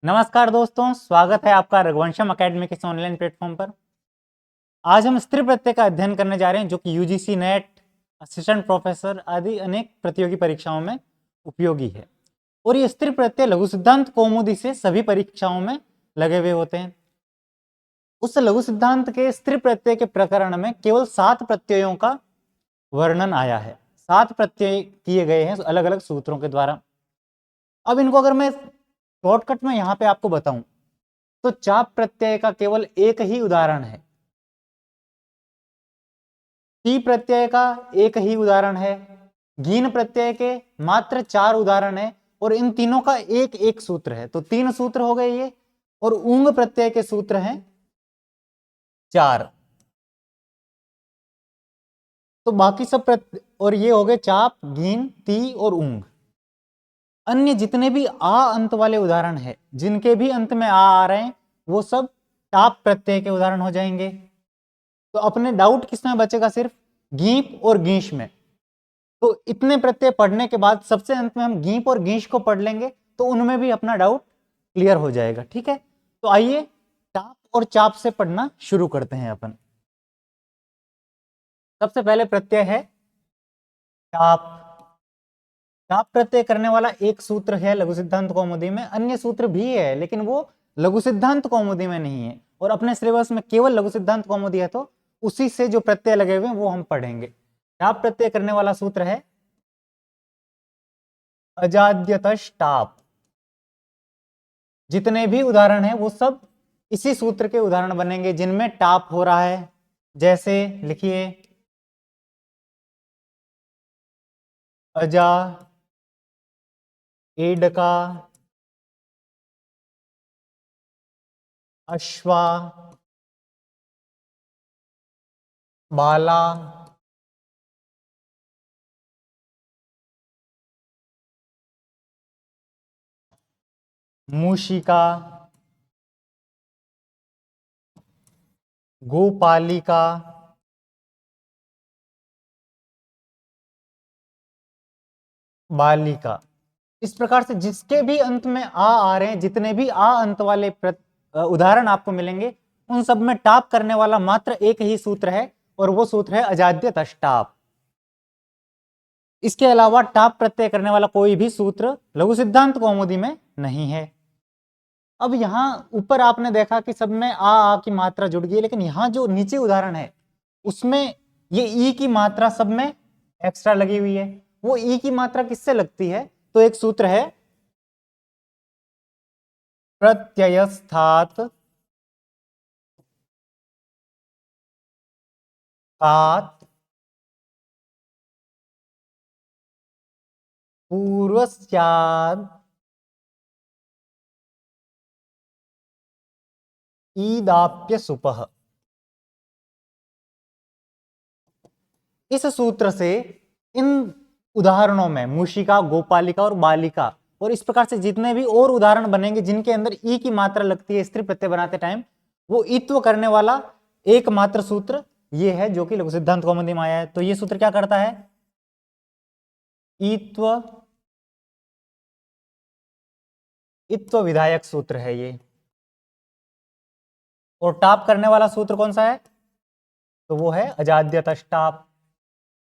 नमस्कार दोस्तों, स्वागत है आपका रघुवंशम अकेडमी के इस ऑनलाइन प्लेटफॉर्म पर। आज हम स्त्री प्रत्यय का अध्ययन करने जा रहे हैं जो कि यूजीसी नेट, असिस्टेंट प्रोफेसर आदि अनेक प्रतियोगी परीक्षाओं में उपयोगी है। और ये स्त्री प्रत्यय लघु सिद्धांत कौमुदी से सभी परीक्षाओं में लगे हुए होते हैं। उस लघु सिद्धांत के स्त्री प्रत्यय के प्रकरण में केवल 7 प्रत्ययों का वर्णन आया है। 7 प्रत्यय किए गए हैं अलग अलग सूत्रों के द्वारा। अब इनको अगर मैं शॉर्टकट में यहाँ पे आपको बताऊं तो चाप प्रत्यय का केवल एक ही उदाहरण है, टी प्रत्यय का एक ही उदाहरण है, गीन प्रत्यय के मात्र 4 उदाहरण है और इन तीनों का एक एक सूत्र है। तो 3 सूत्र हो गए ये, और ऊंग प्रत्यय के सूत्र हैं 4। तो बाकी सब और ये हो गए चाप, गीन, ती और ऊंग। अन्य जितने भी आ अंत वाले उदाहरण है, जिनके भी अंत में आ रहे हैं, वो सब टाप प्रत्यय के उदाहरण हो जाएंगे। तो अपने डाउट किसमें बचेगा? सिर्फ गीप और गीश में। तो इतने प्रत्यय पढ़ने के बाद सबसे अंत में हम गीप और गीश को पढ़ लेंगे, तो उनमें भी अपना डाउट क्लियर हो जाएगा। ठीक है, तो आइए टाप और चाप से पढ़ना शुरू करते हैं अपन। सबसे पहले प्रत्यय है टाप। टाप प्रत्यय करने वाला एक सूत्र है लघु सिद्धांत कौमुदी में, अन्य सूत्र भी है लेकिन वो लघु सिद्धांत कौमुदी में नहीं है, और अपने सिलेबस में केवल लघु सिद्धांत कौमुदी है, तो उसी से जो प्रत्यय लगे हुए हैं वो हम पढ़ेंगे। टाप प्रत्यय करने वाला सूत्र है अजाद्यतश टाप। जितने भी उदाहरण हैं वो सब इसी सूत्र के उदाहरण बनेंगे जिनमें टाप हो रहा है। जैसे लिखिए अजा, एडका, अश्वा, बाला, मूषिका, गोपालिका, बालिका। इस प्रकार से जिसके भी अंत में आ रहे हैं, जितने भी आ अंत वाले उदाहरण आपको मिलेंगे, उन सब में टाप करने वाला मात्र एक ही सूत्र है, और वो सूत्र है अजाद्यतश टाप। इसके अलावा टाप प्रत्यय करने वाला कोई भी सूत्र लघु सिद्धांत कौमुदी में नहीं है। अब यहां ऊपर आपने देखा कि सब में आ की मात्रा जुड़ गई, लेकिन यहां जो नीचे उदाहरण है उसमें ये ई की मात्रा सब में एक्स्ट्रा लगी हुई है। वो ई की मात्रा किससे लगती है? तो एक सूत्र है प्रत्ययस्थात कात पूर्वस्याद ईदाप्य सुपह। इस सूत्र से इन उदाहरणों में मूषिका, गोपालिका और बालिका, और इस प्रकार से जितने भी और उदाहरण बनेंगे जिनके अंदर ई की मात्रा लगती है स्त्री प्रत्यय बनाते टाइम, वो ईत्व करने वाला एकमात्र सूत्र ये है जो कि लघु सिद्धांत कौमुदी में आया है। तो ये सूत्र क्या करता है? ईत्व, ईत्व विधायक सूत्र है ये। और टाप करने वाला सूत्र कौन सा है? तो वो है अजाद्यतश टाप।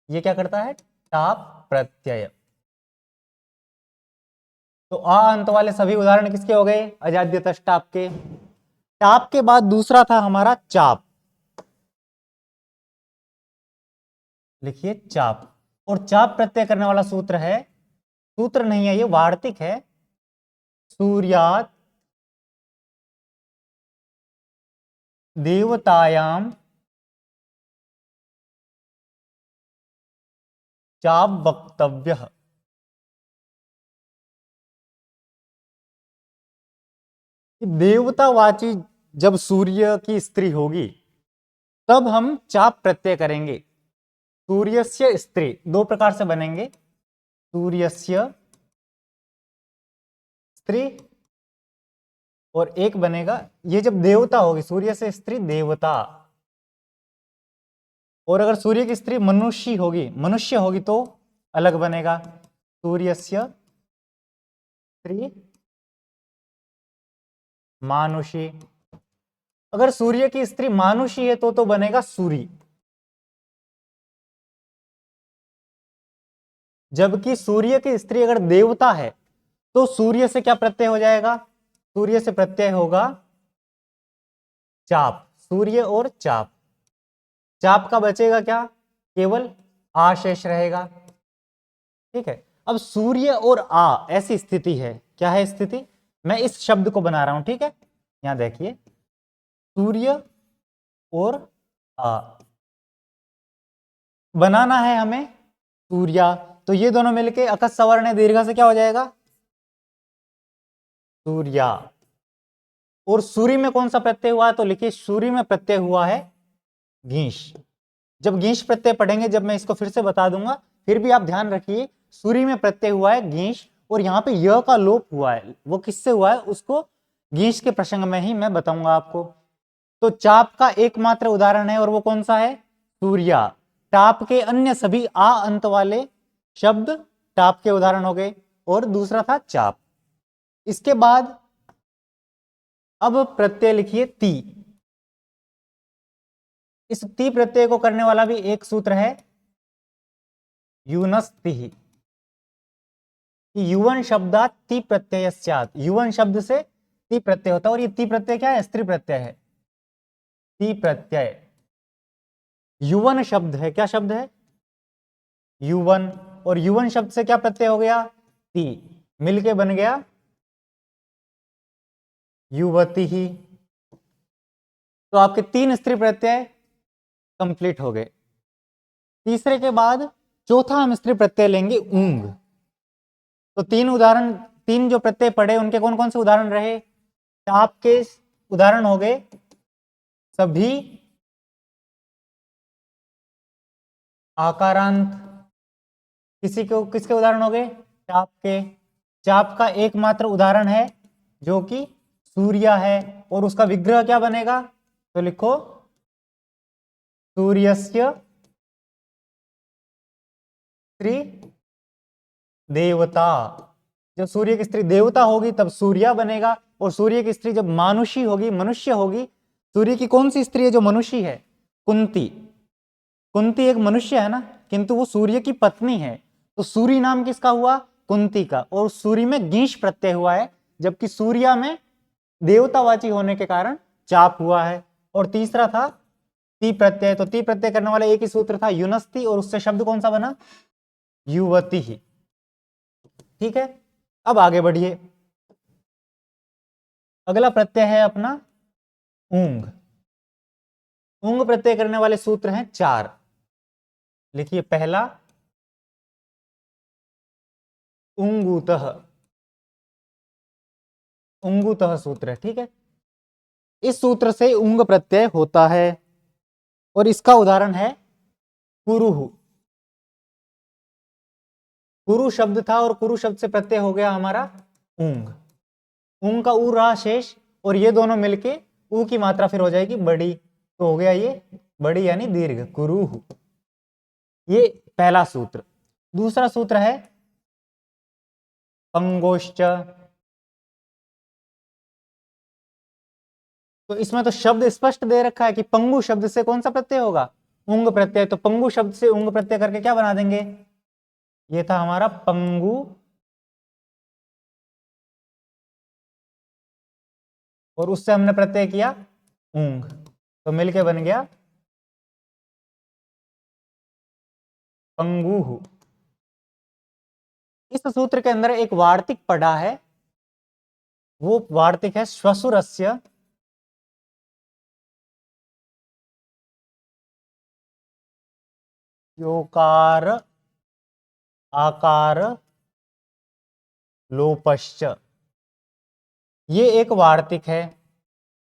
ये क्या करता है? टाप प्रत्यय। तो आ अंत वाले सभी उदाहरण किसके हो गए? अजाद्यतश टाप के। टाप के बाद दूसरा था हमारा चाप। लिखिए चाप। और चाप प्रत्यय करने वाला सूत्र है, सूत्र नहीं है ये, वार्तिक है, सूर्यात देवतायाम चाप वक्तव्य। देवतावाची जब सूर्य की स्त्री होगी तब हम चाप प्रत्यय करेंगे। सूर्यस्य स्त्री 2 प्रकार से बनेंगे, सूर्यस्य स्त्री और एक बनेगा, ये जब देवता होगी, सूर्य से स्त्री देवता। और अगर सूर्य की स्त्री मनुष्य होगी तो अलग बनेगा, सूर्यस्य स्त्री मानुषी। अगर सूर्य की स्त्री मानुषी है तो बनेगा सूरी। जबकि सूर्य की स्त्री अगर देवता है तो सूर्य से क्या प्रत्यय हो जाएगा? सूर्य से प्रत्यय होगा चाप। सूर्य और चाप, चाप का बचेगा क्या? केवल आ शेष रहेगा। ठीक है, अब सूर्य और आ ऐसी स्थिति है। क्या है स्थिति? मैं इस शब्द को बना रहा हूं, ठीक है, यहां देखिए, सूर्य और आ बनाना है हमें सूर्या, तो ये दोनों मिलके अकस सवर्ण दीर्घ से क्या हो जाएगा? सूर्या। और सूर्य में कौन सा प्रत्यय हुआ है? तो लिखिए सूर्य में प्रत्यय हुआ है घींश। जब घींश प्रत्यय पढ़ेंगे, जब मैं इसको फिर से बता दूंगा, फिर भी आप ध्यान रखिए, सूर्य में प्रत्यय हुआ है घींश, और यहाँ पे य का लोप हुआ है। वो किससे हुआ है उसको घींश के प्रसंग में ही मैं बताऊंगा आपको। तो चाप का एकमात्र उदाहरण है, और वो कौन सा है? सूर्या। टाप के अन्य सभी आ अंत वाले शब्द टाप के उदाहरण हो गए, और दूसरा था चाप। इसके बाद अब प्रत्यय लिखिए ती। इस ती प्रत्यय को करने वाला भी एक सूत्र है यूनस्ति। युवन शब्दात ती प्रत्यय, युवन शब्द से ती प्रत्यय होता है, और ये ती प्रत्यय क्या है? स्त्री प्रत्यय है। ती प्रत्यय युवन शब्द है। क्या शब्द है? युवन। और युवन शब्द से क्या प्रत्यय हो गया? ती, मिलके बन गया युवती ही। तो आपके 3 स्त्री प्रत्यय कंप्लीट हो गए। तीसरे के बाद चौथा हम स्त्री प्रत्यय लेंगे ऊंग। तो 3 उदाहरण, 3 जो प्रत्यय पढ़े उनके कौन कौन से उदाहरण रहे? टाप के उदाहरण हो गए सभी आकारांत। किसी को किसके उदाहरण हो गए? चाप के। चाप का एकमात्र उदाहरण है जो कि सूर्य है, और उसका विग्रह क्या बनेगा? तो लिखो सूर्यस्य स्त्री देवता। जब सूर्य की स्त्री देवता होगी तब सूर्य बनेगा, और सूर्य की स्त्री जब मानुषी होगी, मनुष्य होगी। सूर्य की कौन सी स्त्री है जो मनुष्य है? कुंती। कुंती एक मनुष्य है ना, किंतु वो सूर्य की पत्नी है, तो सूर्य नाम किसका हुआ? कुंती का। और सूर्य में गीश प्रत्यय हुआ है, जबकि सूर्या में देवतावाची होने के कारण चाप हुआ है। और तीसरा था ती प्रत्यय। तो ती प्रत्यय करने वाला एक ही सूत्र था युनस्ति, और उससे शब्द कौन सा बना? युवती ही। ठीक है, अब आगे बढ़िए। अगला प्रत्यय है अपना ऊंग। ऊंग प्रत्यय करने वाले सूत्र हैं 4। लिखिए पहला उंगुतः। उंगुतः सूत्र है, ठीक है। इस सूत्र से उंग प्रत्यय होता है, और इसका उदाहरण है कुरुहु। कुरु शब्द था, और कुरु शब्द से प्रत्यय हो गया हमारा ऊंग। ऊंग का ऊ रहा शेष, और ये दोनों मिलके ऊ की मात्रा फिर हो जाएगी बड़ी, तो हो गया ये बड़ी यानी दीर्घ, कुरुहु। ये पहला सूत्र। दूसरा सूत्र है पंगोश्च। तो इसमें तो शब्द स्पष्ट दे रखा है कि पंगु शब्द से कौन सा प्रत्यय होगा? उंग प्रत्यय। तो पंगु शब्द से उंग प्रत्यय करके क्या बना देंगे? ये था हमारा पंगु, और उससे हमने प्रत्यय किया ऊंग, तो मिलके बन गया पंगुहु। इस सूत्र के अंदर एक वार्तिक पढ़ा है, वो वार्तिक है श्वशुरस्य योकार आकार लोपश्च। ये एक वार्तिक है।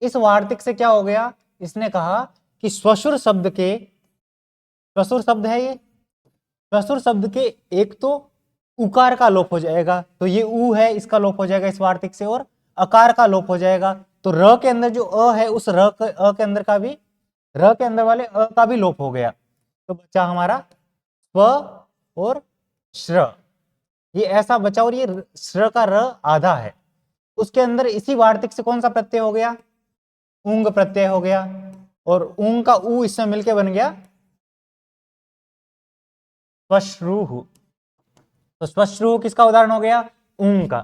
इस वार्तिक से क्या हो गया? इसने कहा कि श्वशुर शब्द के, श्वशुर शब्द है ये, श्वशुर शब्द के एक तो उकार का लोप हो जाएगा, तो ये ऊ है, इसका लोप हो जाएगा इस वार्तिक से, और अकार का लोप हो जाएगा। तो र के अंदर जो अ है, उस र के अ के अंदर का भी, र के अंदर वाले अ का भी लोप हो गया, तो बचा हमारा स्व और श्र। ये ऐसा बचा, और ये श्र का र आधा है, उसके अंदर इसी वार्तिक से कौन सा प्रत्यय हो गया, ऊंग प्रत्यय हो गया, और ऊंग का ऊ इसमें मिलके बन गया श्वश्रुः। तो श्वश्रुः किसका उदाहरण हो गया, ऊंग का।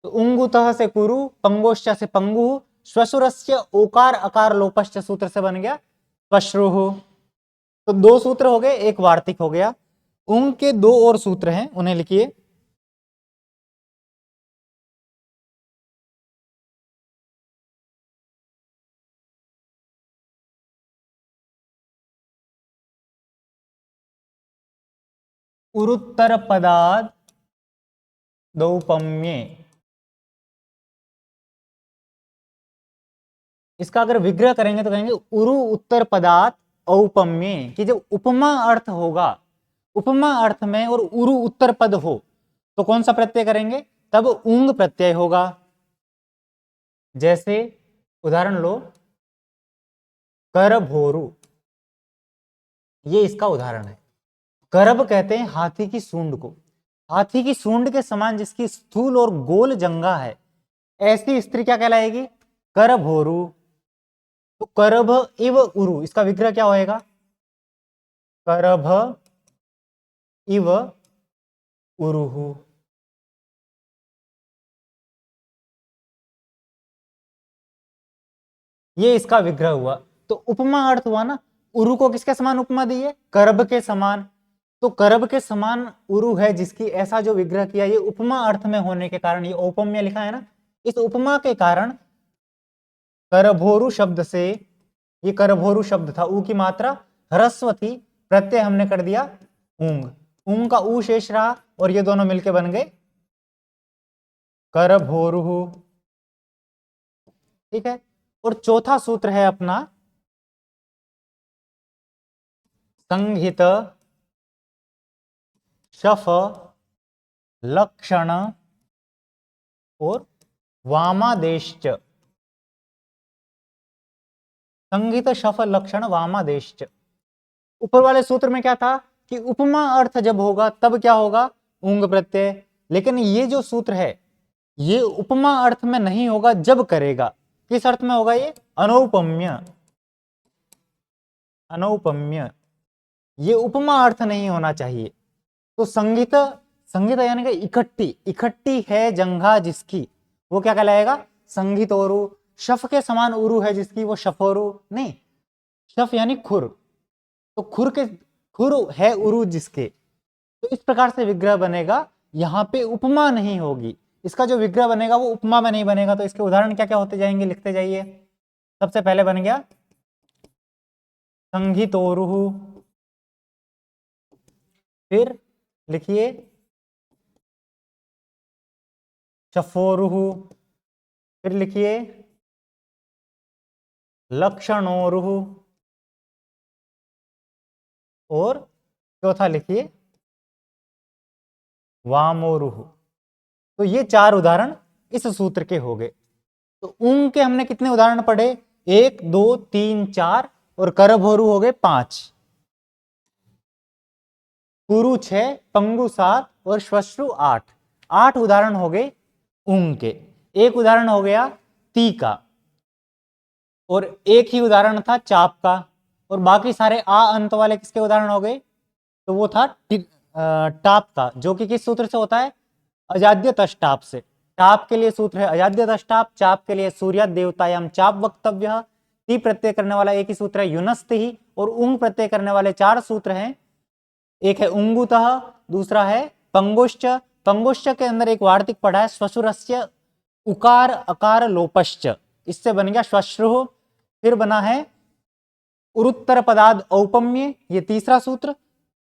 तो उंगुतः से कुरु, पंगोश्च से पंगु, श्वशुरस्य ओकार अकार लोपश्च सूत्र से बन गया श्वश्रुः। तो दो सूत्र हो गए, एक वार्तिक हो गया। उंग के दो और सूत्र हैं, उन्हें लिखिए। उरुत्तर पदाद दौपम्ये, इसका अगर विग्रह करेंगे तो कहेंगे उरु उत्तर पदात औपम्ये, कि जब उपमा अर्थ होगा, उपमा अर्थ में और उरु उत्तर पद हो तो कौन सा प्रत्यय करेंगे, तब उंग प्रत्यय होगा। जैसे उदाहरण लो, करभोरु, ये इसका उदाहरण है। करभ कहते हैं हाथी की सूंड को, हाथी की सूंड के समान जिसकी स्थूल और गोल जंघा है, ऐसी स्त्री क्या कहलाएगी, करभोरु। तो करभ इव उरु, इसका विग्रह क्या होएगा, करभ इव उरुहु। ये इसका विग्रह हुआ। तो उपमा अर्थ हुआ ना, उरु को किसके समान उपमा दी है, करभ के समान। तो करभ के समान उरु है जिसकी, ऐसा जो विग्रह किया, ये उपमा अर्थ में होने के कारण, ये औपम्य लिखा है ना, इस उपमा के कारण करभोरु शब्द से, ये करभोरु शब्द था, ऊ की मात्रा ह्रस्व थी, प्रत्यय हमने कर दिया ऊंग, ऊंग का ऊ शेष रहा, और ये दोनों मिलके बन गए करभोरुहु। ठीक है। और चौथा सूत्र है अपना संहित शफ लक्षण और वामादेश्च। संहित शफ लक्षण वामादेश्च, ऊपर वाले सूत्र में क्या था कि उपमा अर्थ जब होगा तब क्या होगा, ऊंग प्रत्यय। लेकिन ये जो सूत्र है, ये उपमा अर्थ में नहीं होगा, जब करेगा, किस अर्थ में होगा, ये अनौपम्य, अनौपम्य, ये उपमा अर्थ नहीं होना चाहिए। तो संगीत, संगीत यानी कि इकट्ठी, इकट्ठी है जंघा जिसकी, वो क्या कहलाएगा, संगीत ओरु। शफ के समान उरु है जिसकी, वो शफोरु नहीं, शफ यानी खुर, तो खुर के, खुर है उरु जिसके। तो इस प्रकार से विग्रह बनेगा, यहां पे उपमा नहीं होगी, इसका जो विग्रह बनेगा वो उपमा में नहीं बनेगा। तो इसके उदाहरण क्या क्या होते जाएंगे, लिखते जाइए। सबसे पहले बन गया संगीतोरुहु, फिर लिखिए शफोरुहु, फिर लिखिए लक्षणोरुहु, और चौथा लिखिए वामोरुहु। तो ये चार उदाहरण इस सूत्र के हो गए। तो ऊंग के हमने कितने उदाहरण पढ़े, 1 2 3 4, और करभोरु हो गए 5, कुरु 6, पंगु 7 और श्वश्रु 8। 8 उदाहरण हो गए ऊंग के। एक उदाहरण हो गया ती का, और एक ही उदाहरण था चाप का, और बाकी सारे आ अंत वाले किसके उदाहरण हो गए, तो वो था टाप का, जो कि किस सूत्र से होता है, अजाद्य तष्टाप से। टाप के लिए सूत्र है अजाद्य तष्टाप, चाप के लिए सूर्या देवतायाम चाप वक्तव्य। ती प्रत्यय करने वाला एक ही सूत्र है युनस्त ही, और उंग प्रत्यय करने वाले 4 सूत्र हैं, एक है उंगुतः, दूसरा है पंगुश्च, पंगुश्च के अंदर एक वार्तिक पढ़ा है श्वशुरस्य उकार अकार लोपश्च, इससे बन गया श्वश्रु। फिर बना है उरुत्तर पदाद औपम्य, ये तीसरा सूत्र,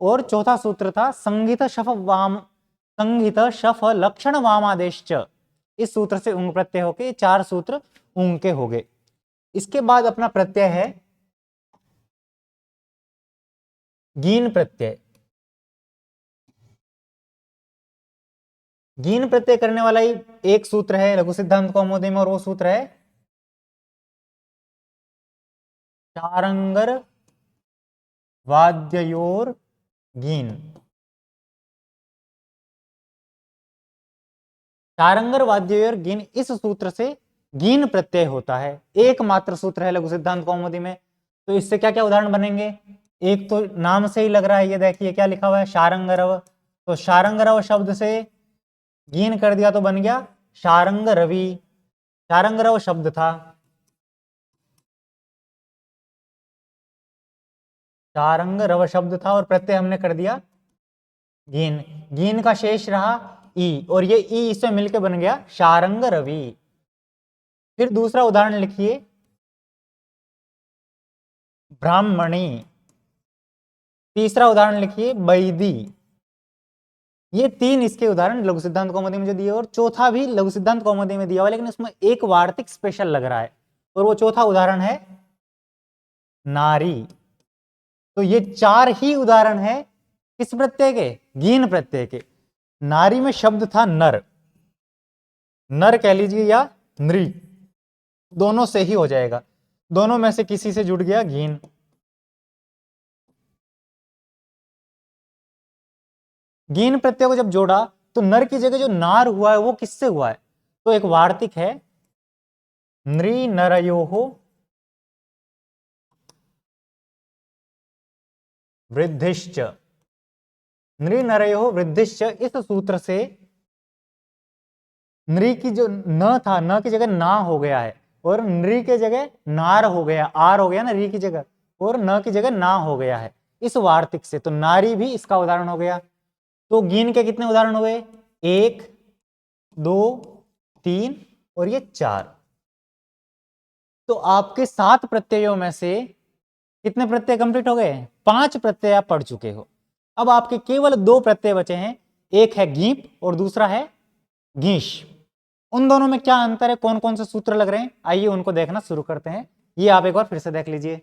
और चौथा सूत्र था संगीत शफ वाम, संगीत शफ लक्षण वामादेश्च, इस सूत्र से उंग प्रत्यय होके 4 सूत्र उंग के हो गए। इसके बाद अपना प्रत्यय है गीन प्रत्यय। गीन प्रत्यय करने वाला ही एक सूत्र है लघु सिद्धांत कौमुदी में, और वो सूत्र है चारंगर वाद्ययोर गीन। शारंगर वाद्य और गीन, इस सूत्र से गीन प्रत्यय होता है, एकमात्र सूत्र है लघु सिद्धांत कौमुदी में। तो इससे क्या क्या उदाहरण बनेंगे? एक तो नाम से ही लग रहा है, ये देखिए क्या लिखा हुआ है, शारंगरव। तो शारंगरव शब्द से गीन कर दिया तो बन गया शारंग रवि। शारंगरव शब्द था, शारंग रव शब्द था और प्रत्यय हमने कर दिया गीन। गीन का शेष रहा ई, और ये ई इससे मिलकर बन गया शारंग रवि। फिर दूसरा उदाहरण लिखिए, ब्राह्मणी। तीसरा उदाहरण लिखिए, बैदी। ये तीन इसके उदाहरण लघु सिद्धांत कौमुदी में जो दिए, और चौथा भी लघु सिद्धांत कौमुदी में दिया हुआ, लेकिन उसमें एक वार्तिक स्पेशल लग रहा है, और वो चौथा उदाहरण है नारी। तो ये चार ही उदाहरण है किस प्रत्यय के? गीन प्रत्यय के। नारी में शब्द था नर, नर कह लीजिए या नृ, दोनों से ही हो जाएगा, दोनों में से किसी से जुड़ गया गीन। गीन प्रत्यय को जब जोड़ा तो नर की जगह जो नार हुआ है वो किससे हुआ है? तो एक वार्तिक है, नृ नरयोः वृद्धिश्च। नृ नरयोः वृद्धिश्च, इस सूत्र से नृ की जो न था, न की जगह ना हो गया है, और नृ के जगह नार हो गया, आर हो गया ना री की जगह, और न की जगह ना हो गया है इस वार्तिक से। तो नारी भी इसका उदाहरण हो गया। तो गीन के कितने उदाहरण हुए? 1 2 3 और ये 4। तो आपके 7 प्रत्ययों में से कितने प्रत्यय कंप्लीट हो गए? 5 प्रत्यय आप पढ़ चुके हो। अब आपके केवल 2 प्रत्यय बचे हैं, एक है गीप और दूसरा है गीश। उन दोनों में क्या अंतर है, कौन कौन से सूत्र लग रहे हैं, आइए उनको देखना शुरू करते हैं। ये आप एक बार फिर से देख लीजिए।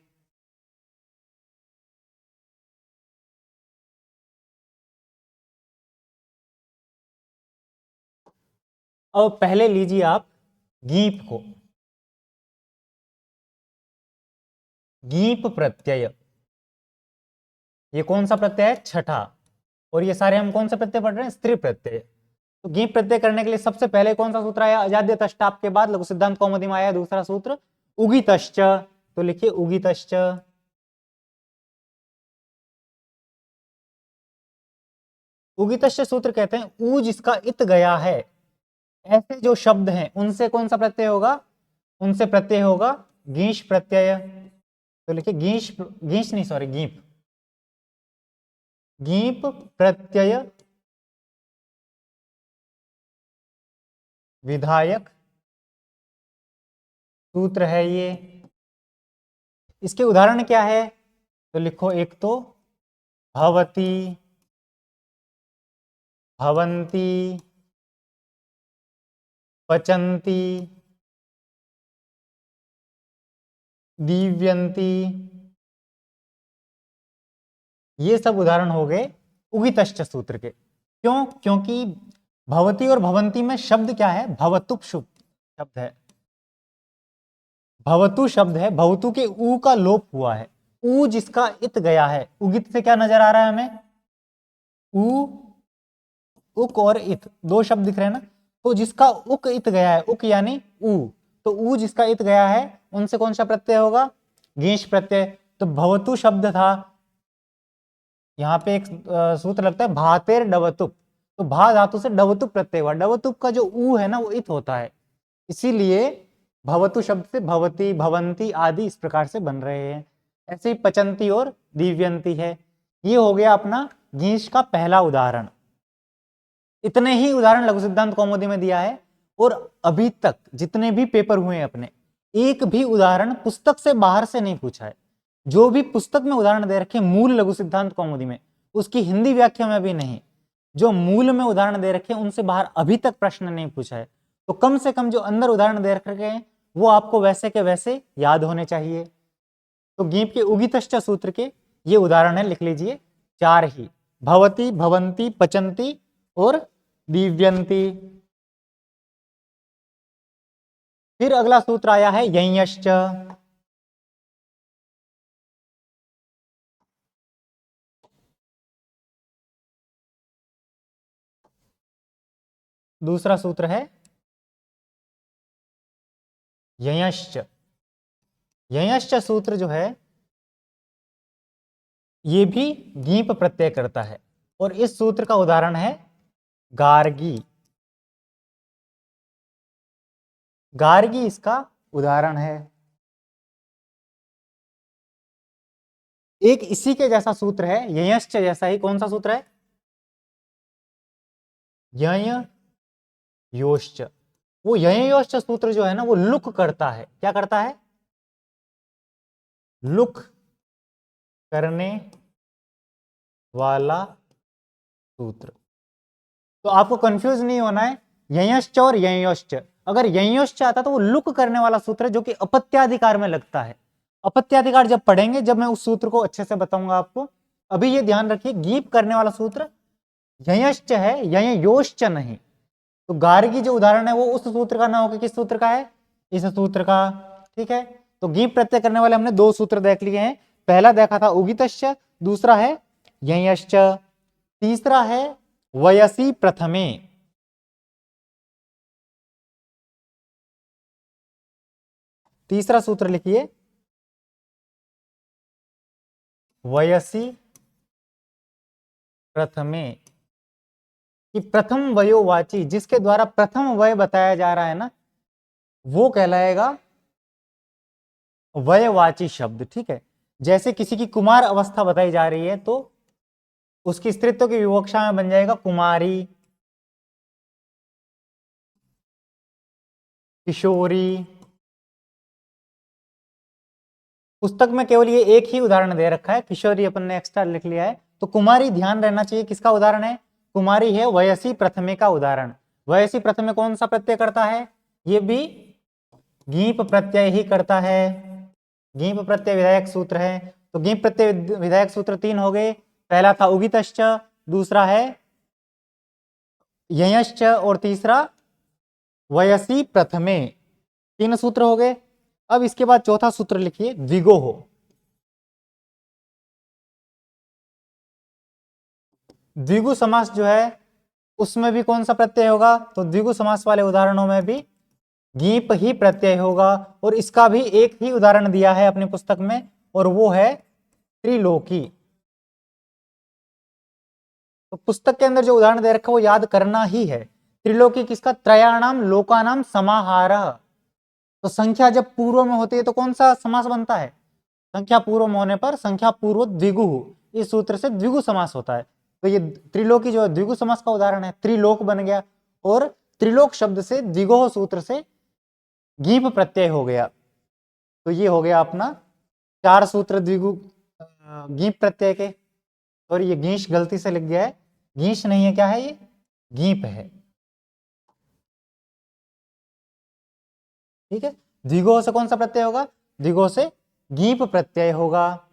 अब पहले लीजिए आप गीप को। गीप प्रत्यय, ये कौन सा प्रत्यय है? छठा। और ये सारे हम कौन से प्रत्यय पढ़ रहे हैं? स्त्री प्रत्यय। तो गीप प्रत्यय करने के लिए सबसे पहले कौन सा सूत्र आया? अजाद्य तष्टाप के बाद लघु सिद्धांत कौमुदी में आया दूसरा सूत्र उगितश्च। तो लिखिए उगितश्च। उगितश्च सूत्र कहते हैं ऊ जिसका इत गया है, ऐसे जो शब्द हैं उनसे कौन सा प्रत्यय होगा? उनसे प्रत्यय होगा गीश प्रत्यय। तो लिखिए गीश, गीश नहीं सॉरी गीप, गीप प्रत्यय विधायक सूत्र है ये। इसके उदाहरण क्या है? तो लिखो, एक तो भवती, भवंती, पचंती, दिव्यंती, ये सब उदाहरण हो गए उगितश्च सूत्र के। क्यों? क्योंकि भवती और भवंती में शब्द क्या है? भवतुप शब्द है, भवतु शब्द है, भवतु के ऊ का लोप हुआ है। ऊ जिसका इत गया है, उगित से क्या नजर आ रहा है हमें? ऊ, उक और इत दो शब्द दिख रहे हैं ना। तो जिसका उक इत गया है, उक यानी ऊ, तो ऊ जिसका इत गया है उनसे कौन सा प्रत्यय होगा? गेश प्रत्यय। तो भवतु शब्द था, यहाँ पे एक सूत्र लगता है भातेर डवतुप। तो भा धातु से डवतुप प्रत्यय हुआ, डवतुप का जो ऊ है ना वो इत होता है, इसीलिए भवतु शब्द से भवती, भवंती आदि इस प्रकार से बन रहे हैं। ऐसे ही पचंती और दिव्यंती है। ये हो गया अपना गीश का पहला उदाहरण। इतने ही उदाहरण लघु सिद्धांत कौमुदी में दिया है, और अभी तक जितने भी पेपर हुए हैं अपने, एक भी उदाहरण पुस्तक से बाहर से नहीं पूछा है। जो भी पुस्तक में उदाहरण दे रखे मूल लघु सिद्धांत कौमुदी में, उसकी हिंदी व्याख्या में भी नहीं, जो मूल में उदाहरण दे रखे उनसे बाहर अभी तक प्रश्न नहीं पूछा है। तो कम से कम जो अंदर उदाहरण दे रखे हैं वो आपको वैसे के वैसे याद होने चाहिए। तो गीप के उगितश्च सूत्र के ये उदाहरण है, लिख लीजिए 4 ही, भवती, भवंती, पचंती और दिव्यंती। फिर अगला सूत्र आया है यञश्च। दूसरा सूत्र है ययश्च। ययश्च सूत्र जो है ये भी गीप प्रत्यय करता है और इस सूत्र का उदाहरण है गार्गी। गार्गी इसका उदाहरण है। एक इसी के जैसा सूत्र है ययश्च जैसा ही, कौन सा सूत्र है? यय योश्च। वो यय योश्च सूत्र जो है ना वो लुक करता है। क्या करता है? लुक करने वाला सूत्र। तो आपको कंफ्यूज नहीं होना है ययश्च और ययोश्च। अगर ययोश्च आता तो वो लुक करने वाला सूत्र है जो कि अपत्याधिकार में लगता है। अपत्याधिकार जब पढ़ेंगे, जब मैं उस सूत्र को अच्छे से बताऊंगा आपको। अभी ये ध्यान रखिए गीप करने वाला सूत्र ययश्च है, ययोश्च नहीं। तो गार्गी जो उदाहरण है वो उस सूत्र का ना होकर किस सूत्र का है? इस सूत्र का। ठीक है, तो गीप प्रत्यय करने वाले हमने दो सूत्र देख लिए हैं। पहला देखा था उगितश्च, दूसरा है ययश्च, तीसरा है वयसी प्रथमे। तीसरा सूत्र लिखिए वयसी प्रथमे, कि प्रथम वयोवाची, जिसके द्वारा प्रथम वय बताया जा रहा है ना वो कहलाएगा वयवाची शब्द। ठीक है, जैसे किसी की कुमार अवस्था बताई जा रही है तो उसकी स्त्रीत्व की विवक्षा में बन जाएगा कुमारी, किशोरी। पुस्तक में केवल ये एक ही उदाहरण दे रखा है, किशोरी अपन ने एक्स्ट्रा लिख लिया है। तो कुमारी ध्यान रहना चाहिए किसका उदाहरण है? कुमारी है वयसी प्रथमे का उदाहरण। वयसी प्रथमे कौन सा प्रत्यय करता है? ये भी गीप प्रत्यय ही करता है। गीप प्रत्यय विधायक सूत्र है। तो गीप प्रत्यय विधायक सूत्र तीन हो गए। पहला था उगितश्च, दूसरा है ययश्च और तीसरा वयसी प्रथमे। तीन सूत्र हो गए। अब इसके बाद चौथा सूत्र लिखिए द्विगोह। द्विगु समास जो है उसमें भी कौन सा प्रत्यय होगा? तो द्विगु समास वाले उदाहरणों में भी गीप ही प्रत्यय होगा। और इसका भी एक ही उदाहरण दिया है अपनी पुस्तक में और वो है त्रिलोकी। तो पुस्तक के अंदर जो उदाहरण दे रखा है वो याद करना ही है। त्रिलोकी किसका? त्रयाणाम लोकानाम समाहारः। तो संख्या जब पूर्व में होती है तो कौन सा समास बनता है? संख्या पूर्व में होने पर संख्या पूर्व द्विगु, इस सूत्र से द्विगु समास होता है। तो ये त्रिलोकी जो है द्विगु समास का उदाहरण है। त्रिलोक बन गया और त्रिलोक शब्द से द्विगोह सूत्र से गीप प्रत्यय हो गया। तो ये हो गया अपना चार सूत्र द्विगु गीप प्रत्यय के। और ये गीश गलती से लिख गया है, गीश नहीं है, क्या है ये? गीप है। ठीक है, द्विगोह से कौन सा प्रत्यय होगा? द्विगोह से गीप प्रत्यय होगा।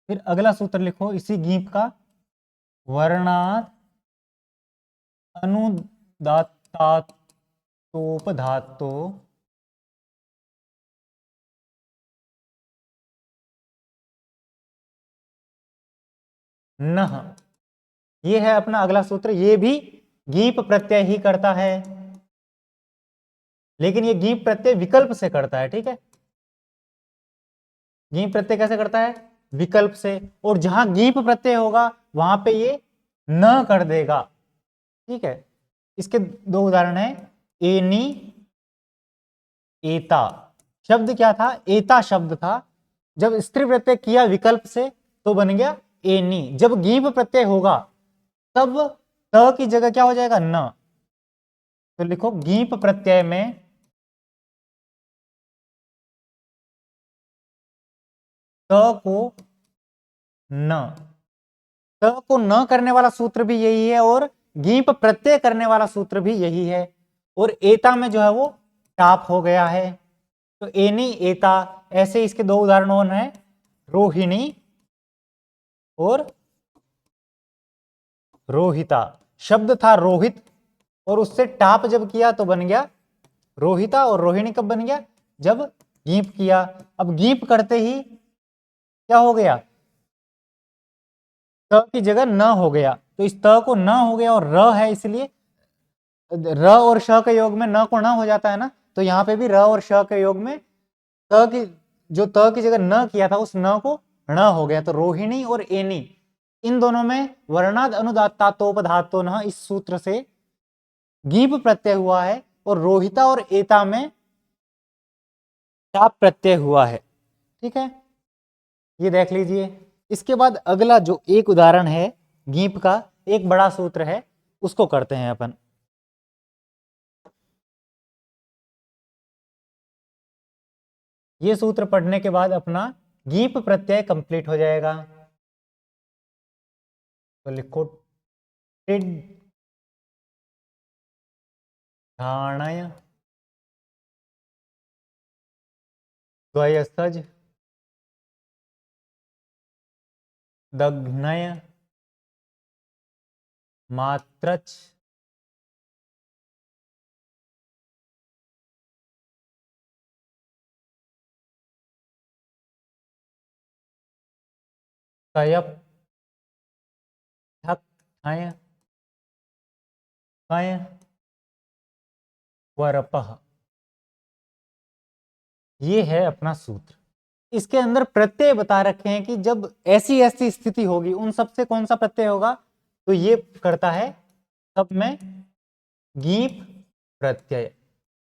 फिर अगला सूत्र लिखो इसी गीप का, वर्णात् अनुदात्तातोपधातो नः। ये है अपना अगला सूत्र। ये भी गीप प्रत्यय ही करता है, लेकिन ये गीप प्रत्यय विकल्प से करता है। ठीक है, गीप प्रत्यय कैसे करता है? विकल्प से। और जहां गीप प्रत्यय होगा वहां पे ये न कर देगा। ठीक है, इसके दो उदाहरण है एनी, एता। शब्द क्या था? एता शब्द था। जब स्त्री प्रत्यय किया विकल्प से तो बन गया एनी। जब गीप प्रत्यय होगा तब त की जगह क्या हो जाएगा? न। तो लिखो गीप प्रत्यय में त को न, त को न करने वाला सूत्र भी यही है और गीप प्रत्यय करने वाला सूत्र भी यही है। और एता में जो है वो टाप हो गया है। तो एनी, एता, ऐसे इसके दो उदाहरण हैं रोहिणी और रोहिता। शब्द था रोहित और उससे टाप जब किया तो बन गया रोहिता। और रोहिणी कब बन गया? जब गीप किया। अब गीप करते ही क्या हो गया? त की जगह न हो गया, तो इस त को न हो गया और र है, इसलिए र और श के योग में न को न हो जाता है ना, तो यहाँ पे भी र और श के योग में त की जो त की जगह न किया था उस न को ण हो गया। तो रोहिणी और एनी इन दोनों में वर्णाद अनुदात्तातोपधातो न इस सूत्र से गीप प्रत्यय हुआ है, और रोहिता और एता में टाप प्रत्यय हुआ है। ठीक है, ये देख लीजिए। इसके बाद अगला जो एक उदाहरण है गीप का, एक बड़ा सूत्र है, उसको करते हैं अपन। ये सूत्र पढ़ने के बाद अपना गीप प्रत्यय कंप्लीट हो जाएगा। तो लिखो टिड ढाणय द्वयसज दघ्नय मात्रच कयप ठक ठय कय वरपः। ये है अपना सूत्र। इसके अंदर प्रत्यय बता रखे हैं कि जब ऐसी ऐसी स्थिति होगी उन सबसे कौन सा प्रत्यय होगा, तो ये करता है सब में गीप प्रत्यय।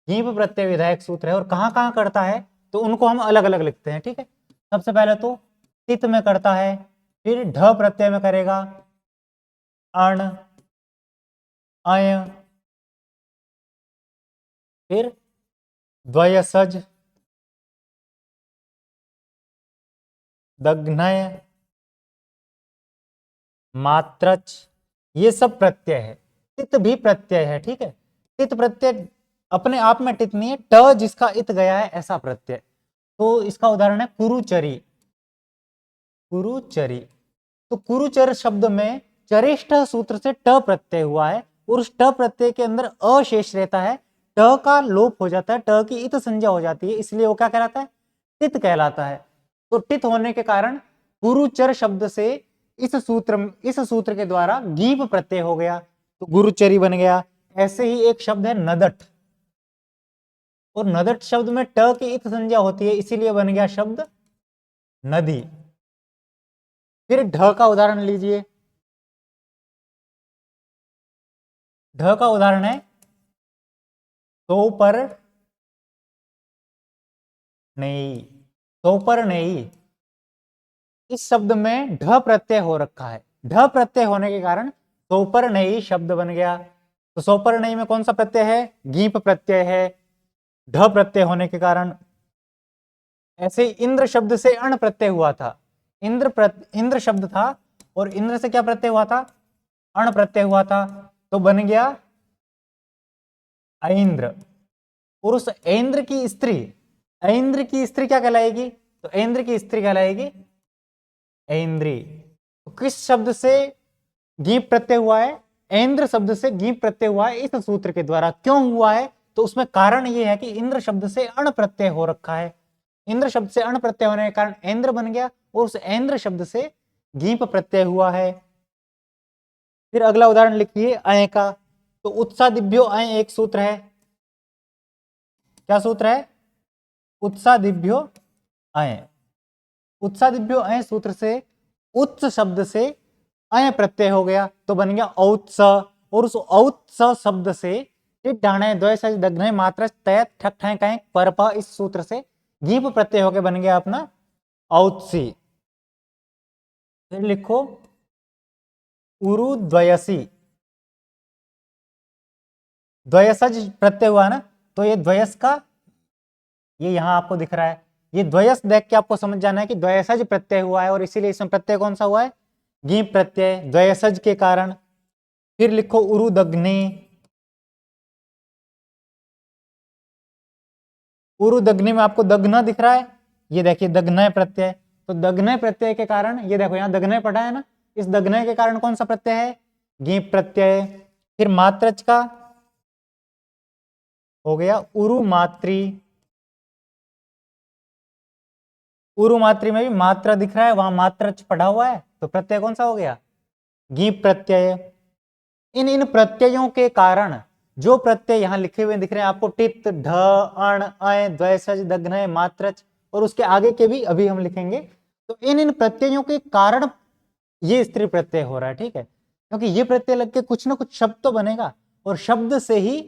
गीप प्रत्यय विधायक सूत्र है, और कहां कहां करता है तो उनको हम अलग अलग लिखते हैं। ठीक है, सबसे पहले तो तित में करता है, फिर ढ प्रत्यय में करेगा, अण अय, फिर द्वयसज दघ्नय मात्रच, ये सब प्रत्यय है। तित भी प्रत्यय है। ठीक है, तित प्रत्यय अपने आप में टित नहीं है, ट जिसका इत गया है ऐसा प्रत्यय। तो इसका उदाहरण है कुरुचरी। कुरुचरी, तो कुरुचर शब्द में चरिष्ठ सूत्र से ट प्रत्यय हुआ है, और उस ट प्रत्यय के अंदर अ शेष रहता है, ट का लोप हो जाता है, ट की इत संज्ञा हो जाती है, इसलिए वो क्या कहलाता है, टित कहलाता है। तो टित होने के कारण गुरुचर शब्द से इस सूत्र के द्वारा गीप प्रत्यय हो गया, तो गुरुचरी बन गया। ऐसे ही एक शब्द है नदट, और नदट शब्द में ट की इत संज्ञा होती है, इसीलिए बन गया शब्द नदी। फिर ढ का उदाहरण लीजिए। ढ का उदाहरण है तो पर नहीं, तो पर नहीं। इस शब्द में ढ प्रत्यय हो रखा है, ढ प्रत्यय होने के कारण सोपर नहीं शब्द बन गया। तो सोपर नहीं में कौन सा प्रत्यय है, गीप प्रत्यय है, ढ प्रत्यय होने के कारण। ऐसे इंद्र शब्द से अण प्रत्यय हुआ था, इंद्र शब्द था, और इंद्र से क्या प्रत्यय हुआ था, अण प्रत्यय हुआ था, तो बन गया ऐन्द्र। और उस ऐन्द्र की स्त्री, ऐन्द्र की स्त्री क्या कहलाएगी, तो ऐन्द्र की स्त्री कहलाएगी ऐन्द्री। तो किस शब्द से गीप प्रत्यय हुआ है, ऐन्द्र शब्द से गीप प्रत्यय हुआ है इस सूत्र के द्वारा। क्यों हुआ है, तो उसमें कारण यह है कि इंद्र शब्द से अण प्रत्यय हो रखा है, इंद्र शब्द से अण प्रत्यय होने के कारण ऐन्द्र बन गया, और उस ऐन्द्र शब्द से गीप प्रत्यय हुआ है। फिर अगला उदाहरण लिखिए अय का। तो उत्सादिभ्यो अय एक सूत्र है, क्या सूत्र है, उत्सादिभ्यो अय। उत्सादिभ्यो अय सूत्र से उत्स शब्द से अय प्रत्यय हो गया, तो बन गया औत्स, और उस औत्स शब्द से ढाणे द्वय दग्न मात्र तय ठक ठय कय परप, इस सूत्र से गीप प्रत्यय होकर बन गया अपना औत्सी। फिर लिखो उरुद्वयसी, द्वयसज प्रत्यय हुआ ना, तो ये द्वयस का, ये यहां आपको दिख रहा है, ये द्वयस देख के आपको समझ जाना है कि द्वयसज प्रत्यय हुआ है, और इसीलिए इसमें प्रत्यय कौन सा हुआ है, गीप प्रत्यय, द्वयसज के कारण। फिर लिखो उरुदग्नि, उरुदग्नि में आपको दग्न दिख रहा है, ये देखिए दग्न प्रत्यय, तो दग्न प्रत्यय के कारण, ये देखो यहां दग्न पढ़ा है ना, इस दग्न के कारण कौन सा प्रत्यय है, गीप प्रत्यय। फिर मात्रच का हो गया उरुमात्री, उरुमात्री में भी मात्रा दिख रहा है, वहां मात्रच पढ़ा हुआ है, तो प्रत्यय कौन सा हो गया, गीप प्रत्यय। इन इन प्रत्ययों के कारण जो प्रत्यय यहां लिखे हुए दिख रहे हैं आपको, टित, ढ, अण, अय, द्वैसज, दग्न, मात्रच, और उसके आगे के भी अभी हम लिखेंगे। तो इन इन प्रत्ययों के कारण ये स्त्री प्रत्यय हो रहा है, ठीक है, क्योंकि ये प्रत्यय लग के कुछ ना कुछ शब्द तो बनेगा, और शब्द से ही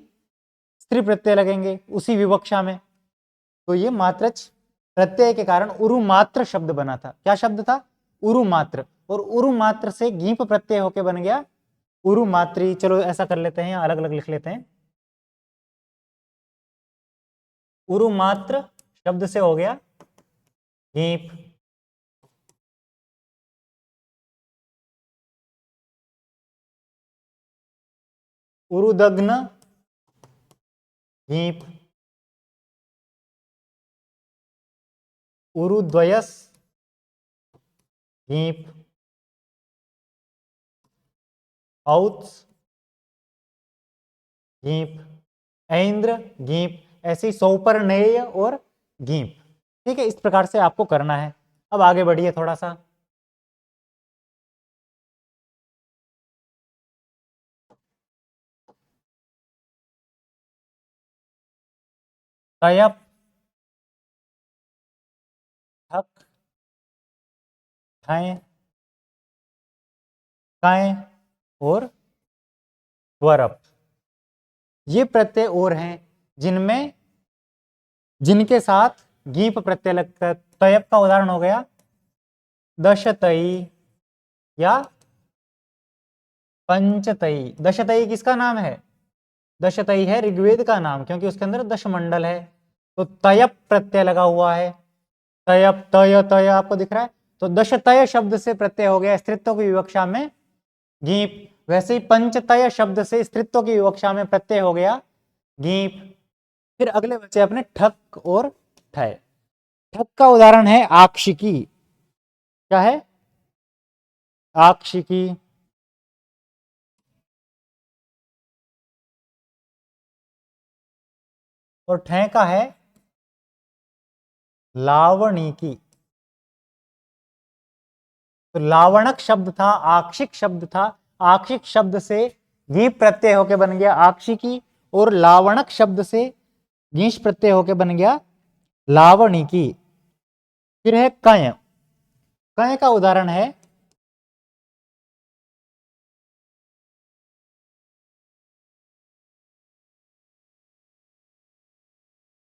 स्त्री प्रत्यय लगेंगे उसी विवक्षा में। तो ये मात्रच प्रत्यय के कारण उरुमात्र शब्द बना था। क्या शब्द था? उरुमात्र। और उरुमात्र से गीप प्रत्यय होके बन गया उरुमात्री। चलो ऐसा कर लेते हैं, अलग अलग लिख लेते हैं। उरुमात्र शब्द से हो गया गीप। उरुदग्न गीप। उरुद्वयस गीप। औत्स गीप। ऐन्द्र गीप। ऐसे ही सौपर्णेय और गीप। ठीक है, इस प्रकार से आपको करना है। अब आगे बढ़िए थोड़ा सा। तयप, ठक, ठय, कय और वरप, ये प्रत्यय और हैं जिनमें जिनके साथ गीप प्रत्यय लगता है। तयप का उदाहरण हो गया दशतई या पंचतई। दशतई किसका नाम है? दशतई है ऋग्वेद का नाम, क्योंकि उसके अंदर दशमंडल है। तो तयप प्रत्यय लगा हुआ है। तयप, तय, तय आपको दिख रहा है। तो दशतय शब्द से प्रत्यय हो गया स्त्रीत्व की विवक्षा में गीप। वैसे ही पंचतय शब्द से स्त्रीत्व की विवक्षा में प्रत्यय हो गया गीप। फिर अगले बचे अपने ठक और ठय। ठक का उदाहरण है आक्षिकी। क्या है? आक्षिकी। और ठय का है लावणिकी। तो लावणक शब्द था, आक्षिक शब्द था। आक्षिक शब्द से गीप प्रत्यय होके बन गया आक्षिकी, और लावणक शब्द से गीश प्रत्यय होके बन गया लावणिकी। फिर है कय। कय का उदाहरण है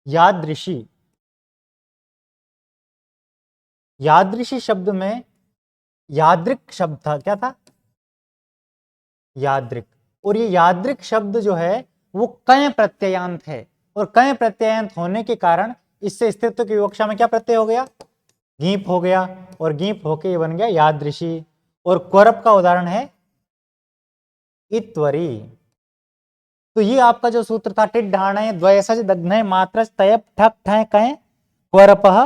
यादृशी। यादृशी शब्द में यादृक शब्द था। क्या था? यादृक। और ये यादृक शब्द जो है वो कय प्रत्ययांत है, और कय प्रत्ययांत होने के कारण इससे स्त्रीत्व की विवक्षा में क्या प्रत्यय हो गया? गीप हो गया, और गीप होके ये बन गया यादृशी। और क्वरप का उदाहरण है इत्वरी। तो ये आपका जो सूत्र था टिड ढाणय द्वयसज दग्नय मात्रच तयप ठक ठय कय क्वरपः,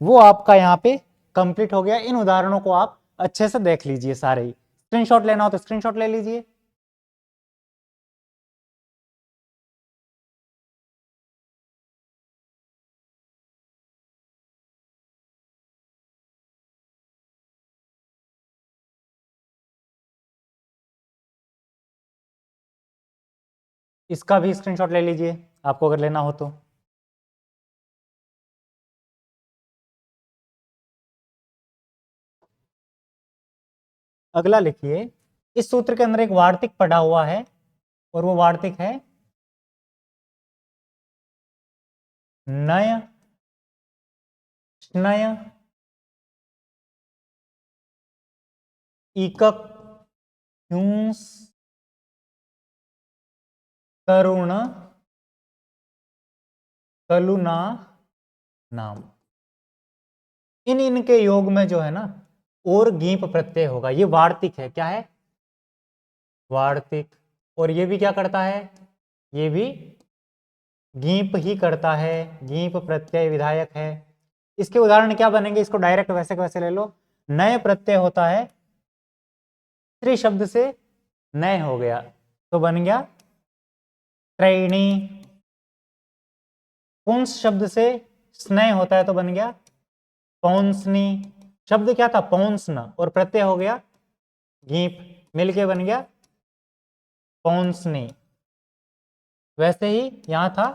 वो आपका यहाँ पे कंप्लीट हो गया। इन उदाहरणों को आप अच्छे से देख लीजिए सारे ही। स्क्रीनशॉट लेना हो तो स्क्रीनशॉट ले लीजिए। इसका भी स्क्रीनशॉट ले लीजिए आपको अगर लेना हो तो। अगला लिखिए, इस सूत्र के अंदर एक वार्तिक पड़ा हुआ है, और वो वार्तिक है नय, स्नय, ईकक, ह्यूंस, तरुण, कलुना नाम। इन इनके योग में जो है ना और गीप प्रत्यय होगा। ये वार्तिक है। क्या है? वार्तिक। और ये भी क्या करता है? ये भी गीप ही करता है, गीप प्रत्यय विधायक है। इसके उदाहरण क्या बनेंगे? इसको डायरेक्ट वैसे के वैसे ले लो। नए प्रत्यय होता है, स्त्री शब्द से नए हो गया तो बन गया त्रैणी। पुंस शब्द से स्नय होता है तो बन गया पौंसनी। शब्द क्या था? पौंसन, और प्रत्यय हो गया गीप। मिलके बन गया पौंसनी। वैसे ही यहां था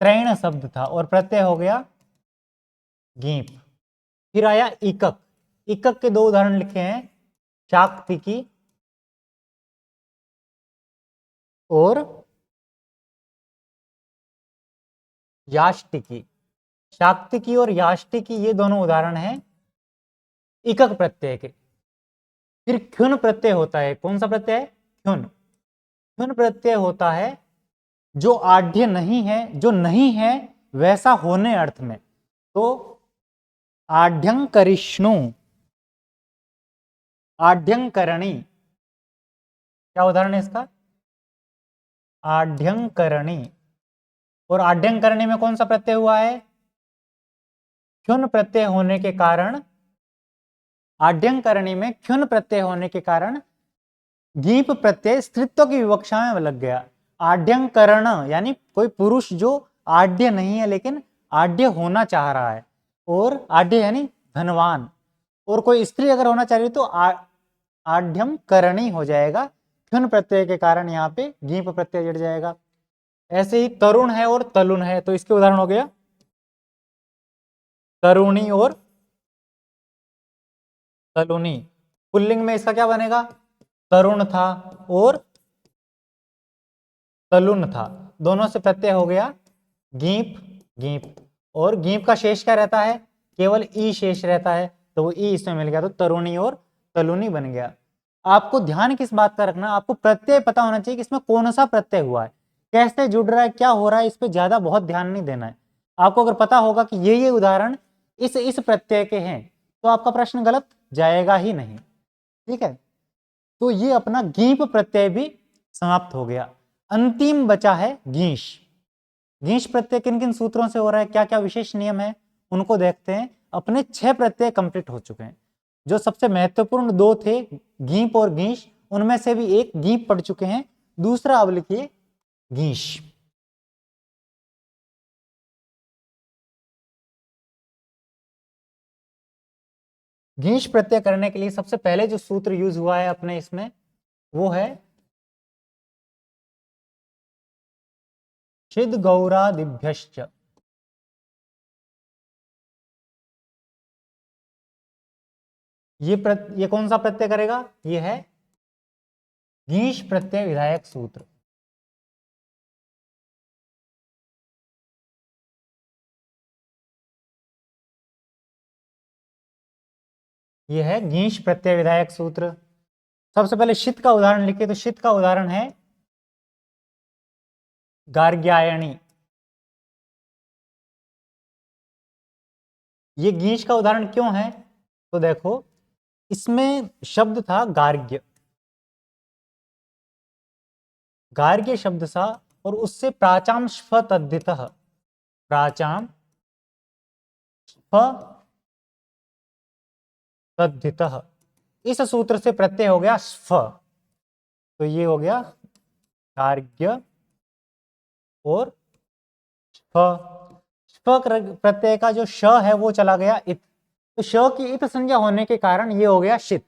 त्रैण शब्द था और प्रत्यय हो गया गीप। फिर आया इकक। इकक के दो उदाहरण लिखे हैं, शाक्तिकी और याष्टिकी। शाक्तिकी और याष्टिकी ये दोनों उदाहरण हैं इकक प्रत्यय के। फिर क्षुन प्रत्यय होता है। कौन सा प्रत्यय है? क्षुन। क्षुन प्रत्यय होता है जो आढ़्य नहीं है, जो नहीं है वैसा होने अर्थ में। तो आढ़्यंकरिष्णु, आढ़्यंकरणी, क्या उदाहरण है इसका? आढ़्यंकरणी। और आढ़्यंकरणी में कौन सा प्रत्यय हुआ है? क्षुन प्रत्यय होने के कारण, आढ़्यंकरणी में क्षुन प्रत्यय होने के कारण गीप प्रत्यय स्त्रीत्व की विवक्षा में लग गया। आढ़्यंकरण यानी कोई पुरुष जो आढ़्य नहीं है लेकिन आढ़्य होना चाह रहा है, और आढ़्य यानी धनवान, और कोई स्त्री अगर होना चाह रही है तो आढ़्यम करणी हो जाएगा। क्षुन प्रत्यय के कारण यहाँ पे गीप प्रत्यय जड़ जाएगा। ऐसे ही तरुण है और तलुन है, तो इसके उदाहरण हो गया तरुणी और तलुनी। पुल्लिंग में इसका क्या बनेगा? तरुण था और तलुन था, दोनों से प्रत्यय हो गया गीप, गीप। और गीप का शेष क्या रहता है? केवल ई शेष रहता है, तो वो ई इसमें मिल गया, तो तरुणी और तलुनी बन गया। आपको ध्यान किस बात का रखना, आपको प्रत्यय पता होना चाहिए कि इसमें कौन सा प्रत्यय हुआ है, कैसे जुड़ रहा है, क्या हो रहा है, इस पर ज्यादा बहुत ध्यान नहीं देना है। आपको अगर पता होगा कि ये उदाहरण इस प्रत्यय के हैं, तो आपका प्रश्न गलत जाएगा ही नहीं। ठीक है, तो ये अपना गीप प्रत्यय भी समाप्त हो गया। अंतिम बचा है गीश। गीश प्रत्यय किन किन सूत्रों से हो रहा है, क्या क्या विशेष नियम है, उनको देखते हैं। अपने 6 प्रत्यय कंप्लीट हो चुके हैं। जो सबसे महत्वपूर्ण 2 थे, गीप और गीश, उनमें से भी एक गीप पढ़ चुके हैं, दूसरा अब लिखिए गीश। गीश प्रत्यय करने के लिए सबसे पहले जो सूत्र यूज हुआ है अपने इसमें, वो है शिद गौरादिभ्यश्च। ये कौन सा प्रत्यय करेगा? ये है गीश प्रत्यय विधायक सूत्र। ये है गीश प्रत्यय विधायक सूत्र। सबसे पहले शीत का उदाहरण लिखिए, तो शीत का उदाहरण है गार्ग्यायणी। ये गीश का उदाहरण क्यों है? तो देखो, इसमें शब्द था गार्ग्य, गार्ग्य शब्द था, और उससे प्राचाम स्फ तद्धितः, प्राचाम स्फ तद्धितः, इस सूत्र से प्रत्यय हो गया स्फ। तो ये हो गया गार्ग्य और स्फ। स्फ प्रत्यय का जो श है वो चला गया इत, तो श की इत संज्ञा होने के कारण ये हो गया शित।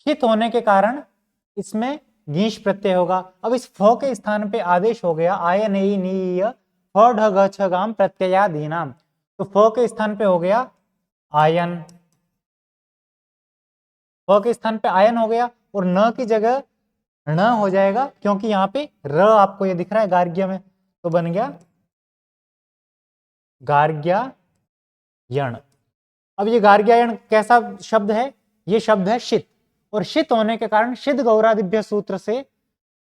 शित होने के कारण इसमें गीश प्रत्यय होगा। अब इस फ के स्थान पे आदेश हो गया आयन नीय फ ढ घ छ गाम प्रत्ययादीनाम, तो फ के स्थान पे हो गया आयन, फ के स्थान पे आयन हो गया, और न की जगह न हो जाएगा, क्योंकि यहाँ पे र आपको ये दिख रहा है गार्ग्य में, तो बन गया गार्ग्यायण। अब ये गार्ग्यायण कैसा शब्द है? ये शब्द है शित, और शित होने के कारण शिद गौरादिभ्य सूत्र से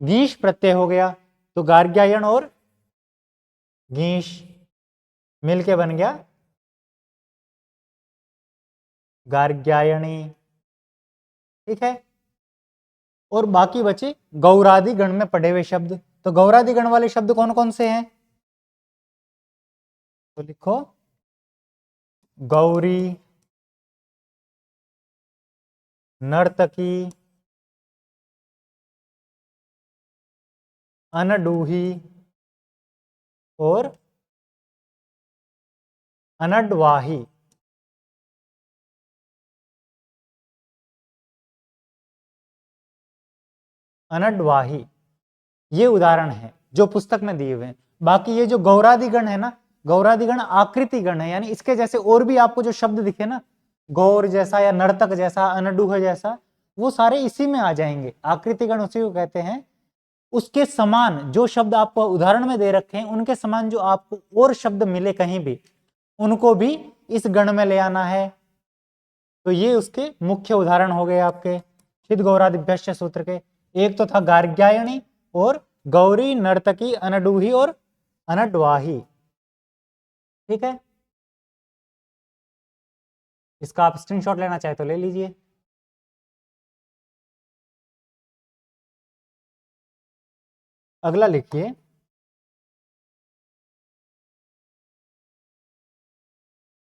गीश प्रत्यय हो गया, तो गार्ग्यायण और गीश मिलके बन गया गार्ग्यायणी। ठीक है, और बाकी बचे गौरादि गण में पढ़े हुए शब्द। तो गौरादि गण वाले शब्द कौन कौन से हैं? तो लिखो गौरी, नर्तकी, अनडूही और अनडवाही। अनड्वाही, ये उदाहरण है जो पुस्तक में दिए हुए हैं। बाकी ये जो गौरादिगण है ना, गौरादिगण आकृति गण है, यानी इसके जैसे और भी आपको जो शब्द दिखे ना, गौर जैसा या नर्तक जैसा, अनडुह जैसा, वो सारे इसी में आ जाएंगे। आकृतिगण उसी को कहते हैं। उसके समान जो शब्द आपको उदाहरण में दे रखे हैं, उनके समान जो आपको और शब्द मिले कहीं भी, उनको भी इस गण में ले आना है। तो ये उसके मुख्य उदाहरण हो गए आपके चिद गौरादिभ्यश्च सूत्र के। एक तो था गार्ग्यायणी और गौरी, नर्तकी, अनडुही और अनड्वाही। ठीक है, इसका आप स्क्रीनशॉट लेना चाहे तो ले लीजिए। अगला लिखिए,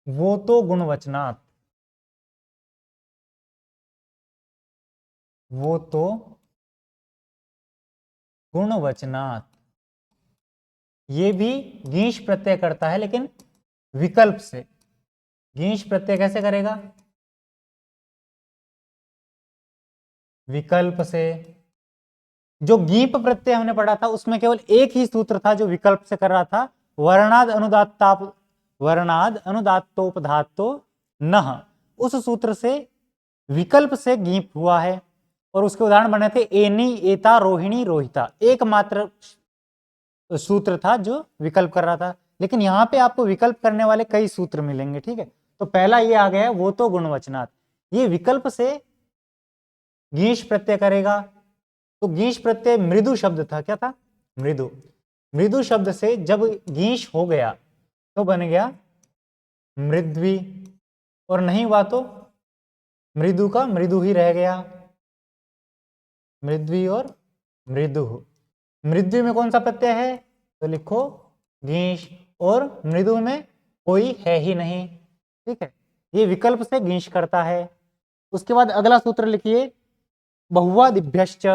वो तो गुणवचनात्, वो तो गुणवचनात्, ये भी गीश प्रत्यय करता है लेकिन विकल्प से। गीश प्रत्यय कैसे करेगा? विकल्प से। जो गीप प्रत्यय हमने पढ़ा था उसमें केवल एक ही सूत्र था जो विकल्प से कर रहा था, वर्णाद अनुदात्ताप, वर्णाद अनुदात्तोपधातो नह, उस सूत्र से विकल्प से गीप हुआ है। और उसके उदाहरण बने थे एनी, एता, रोहिणी, रोहिता, एकमात्र सूत्र था जो विकल्प कर रहा था। लेकिन यहाँ पे आपको विकल्प करने वाले कई सूत्र मिलेंगे। ठीक है, तो पहला ये आ गया, वो तो गुणवचनात्, ये विकल्प से गीश प्रत्यय करेगा। तो गीश प्रत्यय मृदु शब्द था, क्या था? मृदु। मृदु शब्द से जब गीश हो गया तो बन गया मृद्वी, और नहीं हुआ तो मृदु का मृदु ही रह गया, मृद्वी और मृदु। मृद्वी में कौन सा प्रत्यय है? तो लिखो गीश, और मृदु में कोई है ही नहीं। ठीक है, ये विकल्प से गीश करता है। उसके बाद अगला सूत्र लिखिए, बहुवादिभ्यश्च,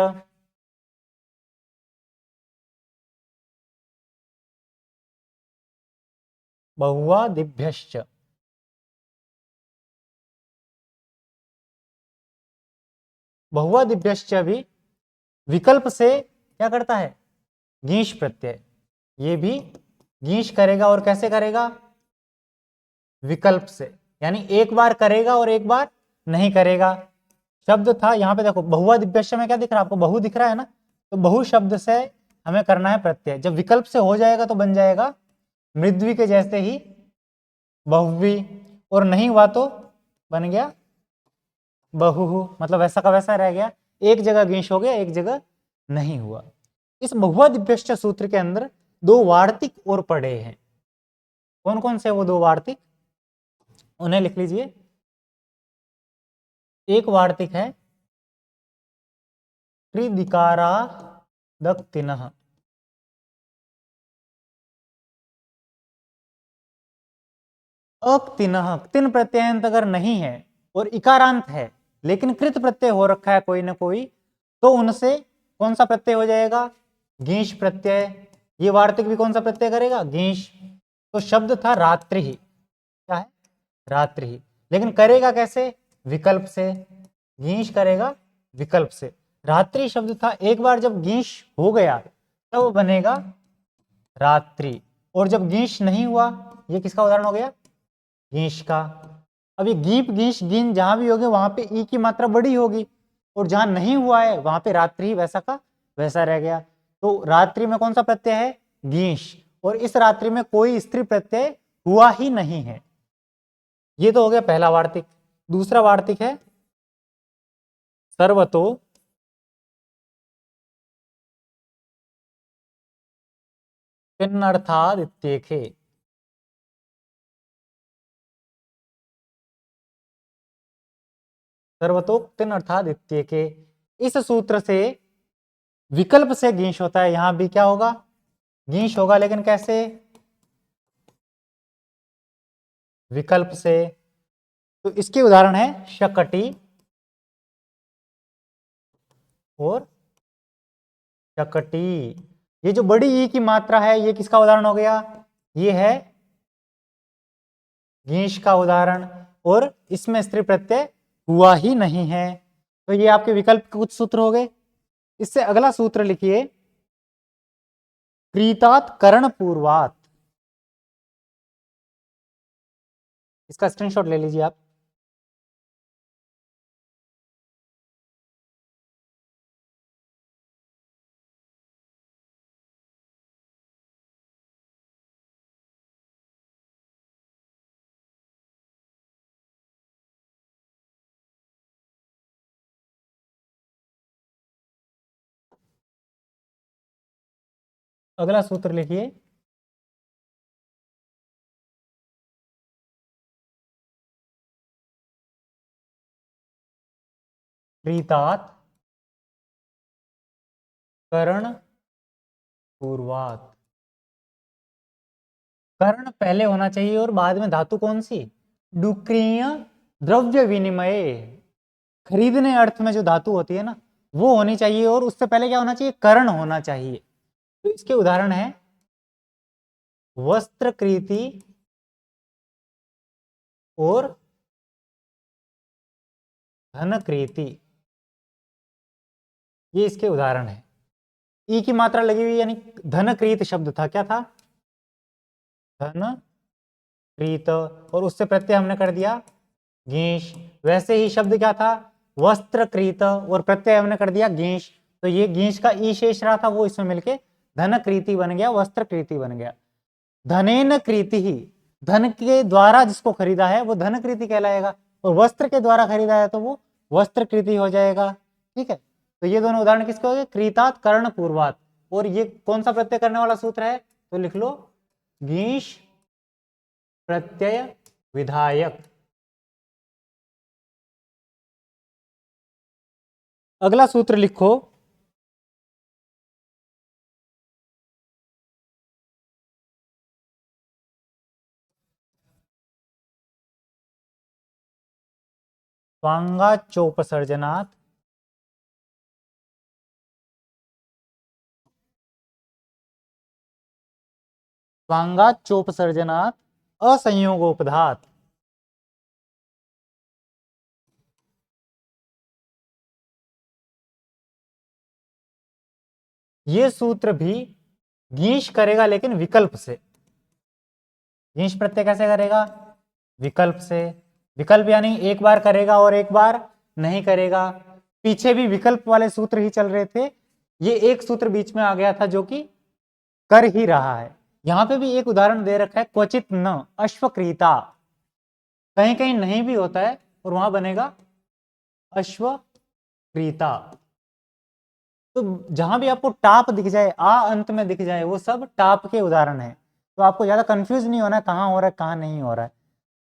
बहुवादिभ्यश्च, बहुवादिभ्यश्च भी विकल्प से क्या करता है? गीश प्रत्यय। ये भी गीश करेगा, और कैसे करेगा? विकल्प से, यानी एक बार करेगा और एक बार नहीं करेगा। शब्द था यहाँ पे, देखो बहुवादिभ्यश्च में क्या दिख रहा है आपको? बहु दिख रहा है ना, तो बहु शब्द से हमें करना है प्रत्यय। जब विकल्प से हो जाएगा तो बन जाएगा मृद्वी के जैसे ही बहुवी, और नहीं हुआ तो बन गया बहु, मतलब वैसा का वैसा रह गया, एक जगह गीश हो गया, एक जगह नहीं हुआ। इस बहुवादिभ्यश्च सूत्र के अंदर दो वार्तिक और पड़े हैं। कौन कौन से वो दो वार्तिक? उन्हें लिख लीजिए। एक वार्तिक है त्रिदिकारादक्तिनः, अक्तिनः, क्तिन प्रत्ययांत अगर नहीं है और इकारांत है लेकिन कृत प्रत्यय हो रखा है कोई ना कोई, तो उनसे कौन सा प्रत्यय हो जाएगा? गीश प्रत्यय। ये वार्तिक भी कौन सा प्रत्यय करेगा? गीश। तो शब्द था रात्रि, क्या है? रात्रि। लेकिन करेगा कैसे? विकल्प से। गीश करेगा विकल्प से। रात्रि शब्द था, एक बार जब गीश हो गया तब बनेगा रात्रि, और जब गीश नहीं हुआ, ये किसका उदाहरण हो गया? गीश का। अब ये गीप, गीश, गीन जहां भी होगे वहां पे ई की मात्रा बड़ी होगी, और जहां नहीं हुआ है वहां पे रात्रि वैसा का वैसा रह गया। तो रात्रि में कौन सा प्रत्यय है? गीश, और इस रात्रि में कोई स्त्री प्रत्यय हुआ ही नहीं है। ये तो हो गया पहला वार्तिक। दूसरा वार्तिक है सर्वतो किन्नर्थादित्येखे, सर्वतोक्तिन अर्थात इत्येके। इस सूत्र से विकल्प से गीश होता है। यहां भी क्या होगा? गीश होगा, लेकिन कैसे? विकल्प से। तो इसके उदाहरण है शकटी और शकटी। ये जो बड़ी ई की मात्रा है, ये किसका उदाहरण हो गया? ये है गीश का उदाहरण, और इसमें स्त्री प्रत्यय हुआ ही नहीं है। तो ये आपके विकल्प के कुछ सूत्र हो गए। इससे अगला सूत्र लिखिए, क्रीतात कर्ण पूर्वात। इसका स्क्रीनशॉट ले लीजिए आप। अगला सूत्र लिखिए, क्रीतात कर्ण पूर्वात। कर्ण पहले होना चाहिए और बाद में धातु कौन सी? डुक्रिय द्रव्य विनिमय। खरीदने अर्थ में जो धातु होती है ना, वो होनी चाहिए, और उससे पहले क्या होना चाहिए? कर्ण होना चाहिए। तो इसके उदाहरण है वस्त्रकृति और धनकृति। ये इसके उदाहरण है। ई की मात्रा लगी हुई, यानी धनकृत शब्द था। क्या था? धनकृत, और उससे प्रत्यय हमने कर दिया गीश। वैसे ही शब्द क्या था? वस्त्रकृत, और प्रत्यय हमने कर दिया गीश। तो ये गीश का ई शेष रहा था, वो इसमें मिलके धनकृति बन गया, वस्त्रकृति बन गया। धनेन कृति ही, धन के द्वारा जिसको खरीदा है वो धनकृति कहलाएगा, और वस्त्र के द्वारा खरीदा है तो वो वस्त्रकृति हो जाएगा। ठीक है, तो ये दोनों उदाहरण किसके हो गए? क्रीतात कर्ण पूर्वात। और ये कौन सा प्रत्यय करने वाला सूत्र है? तो लिख लो, गीश प्रत्यय विधायक। अगला सूत्र लिखो, स्वांगाचोपसर्जनात् स्वांगाचोपसर्जनात् असंयोगोपधात। ये सूत्र भी गीश करेगा, लेकिन विकल्प से। गीश प्रत्यय कैसे करेगा? विकल्प से। विकल्प यानी एक बार करेगा और एक बार नहीं करेगा। पीछे भी विकल्प वाले सूत्र ही चल रहे थे, ये एक सूत्र बीच में आ गया था जो कि कर ही रहा है। यहां पे भी एक उदाहरण दे रखा है, क्वचित न अश्वक्रीता। कहीं कहीं नहीं भी होता है और वहां बनेगा अश्वक्रीता। तो जहां भी आपको टाप दिख जाए, आ अंत में दिख जाए, वो सब टाप के उदाहरण है। तो आपको ज्यादा कंफ्यूज नहीं होना है कहां हो रहा है कहां नहीं हो रहा है।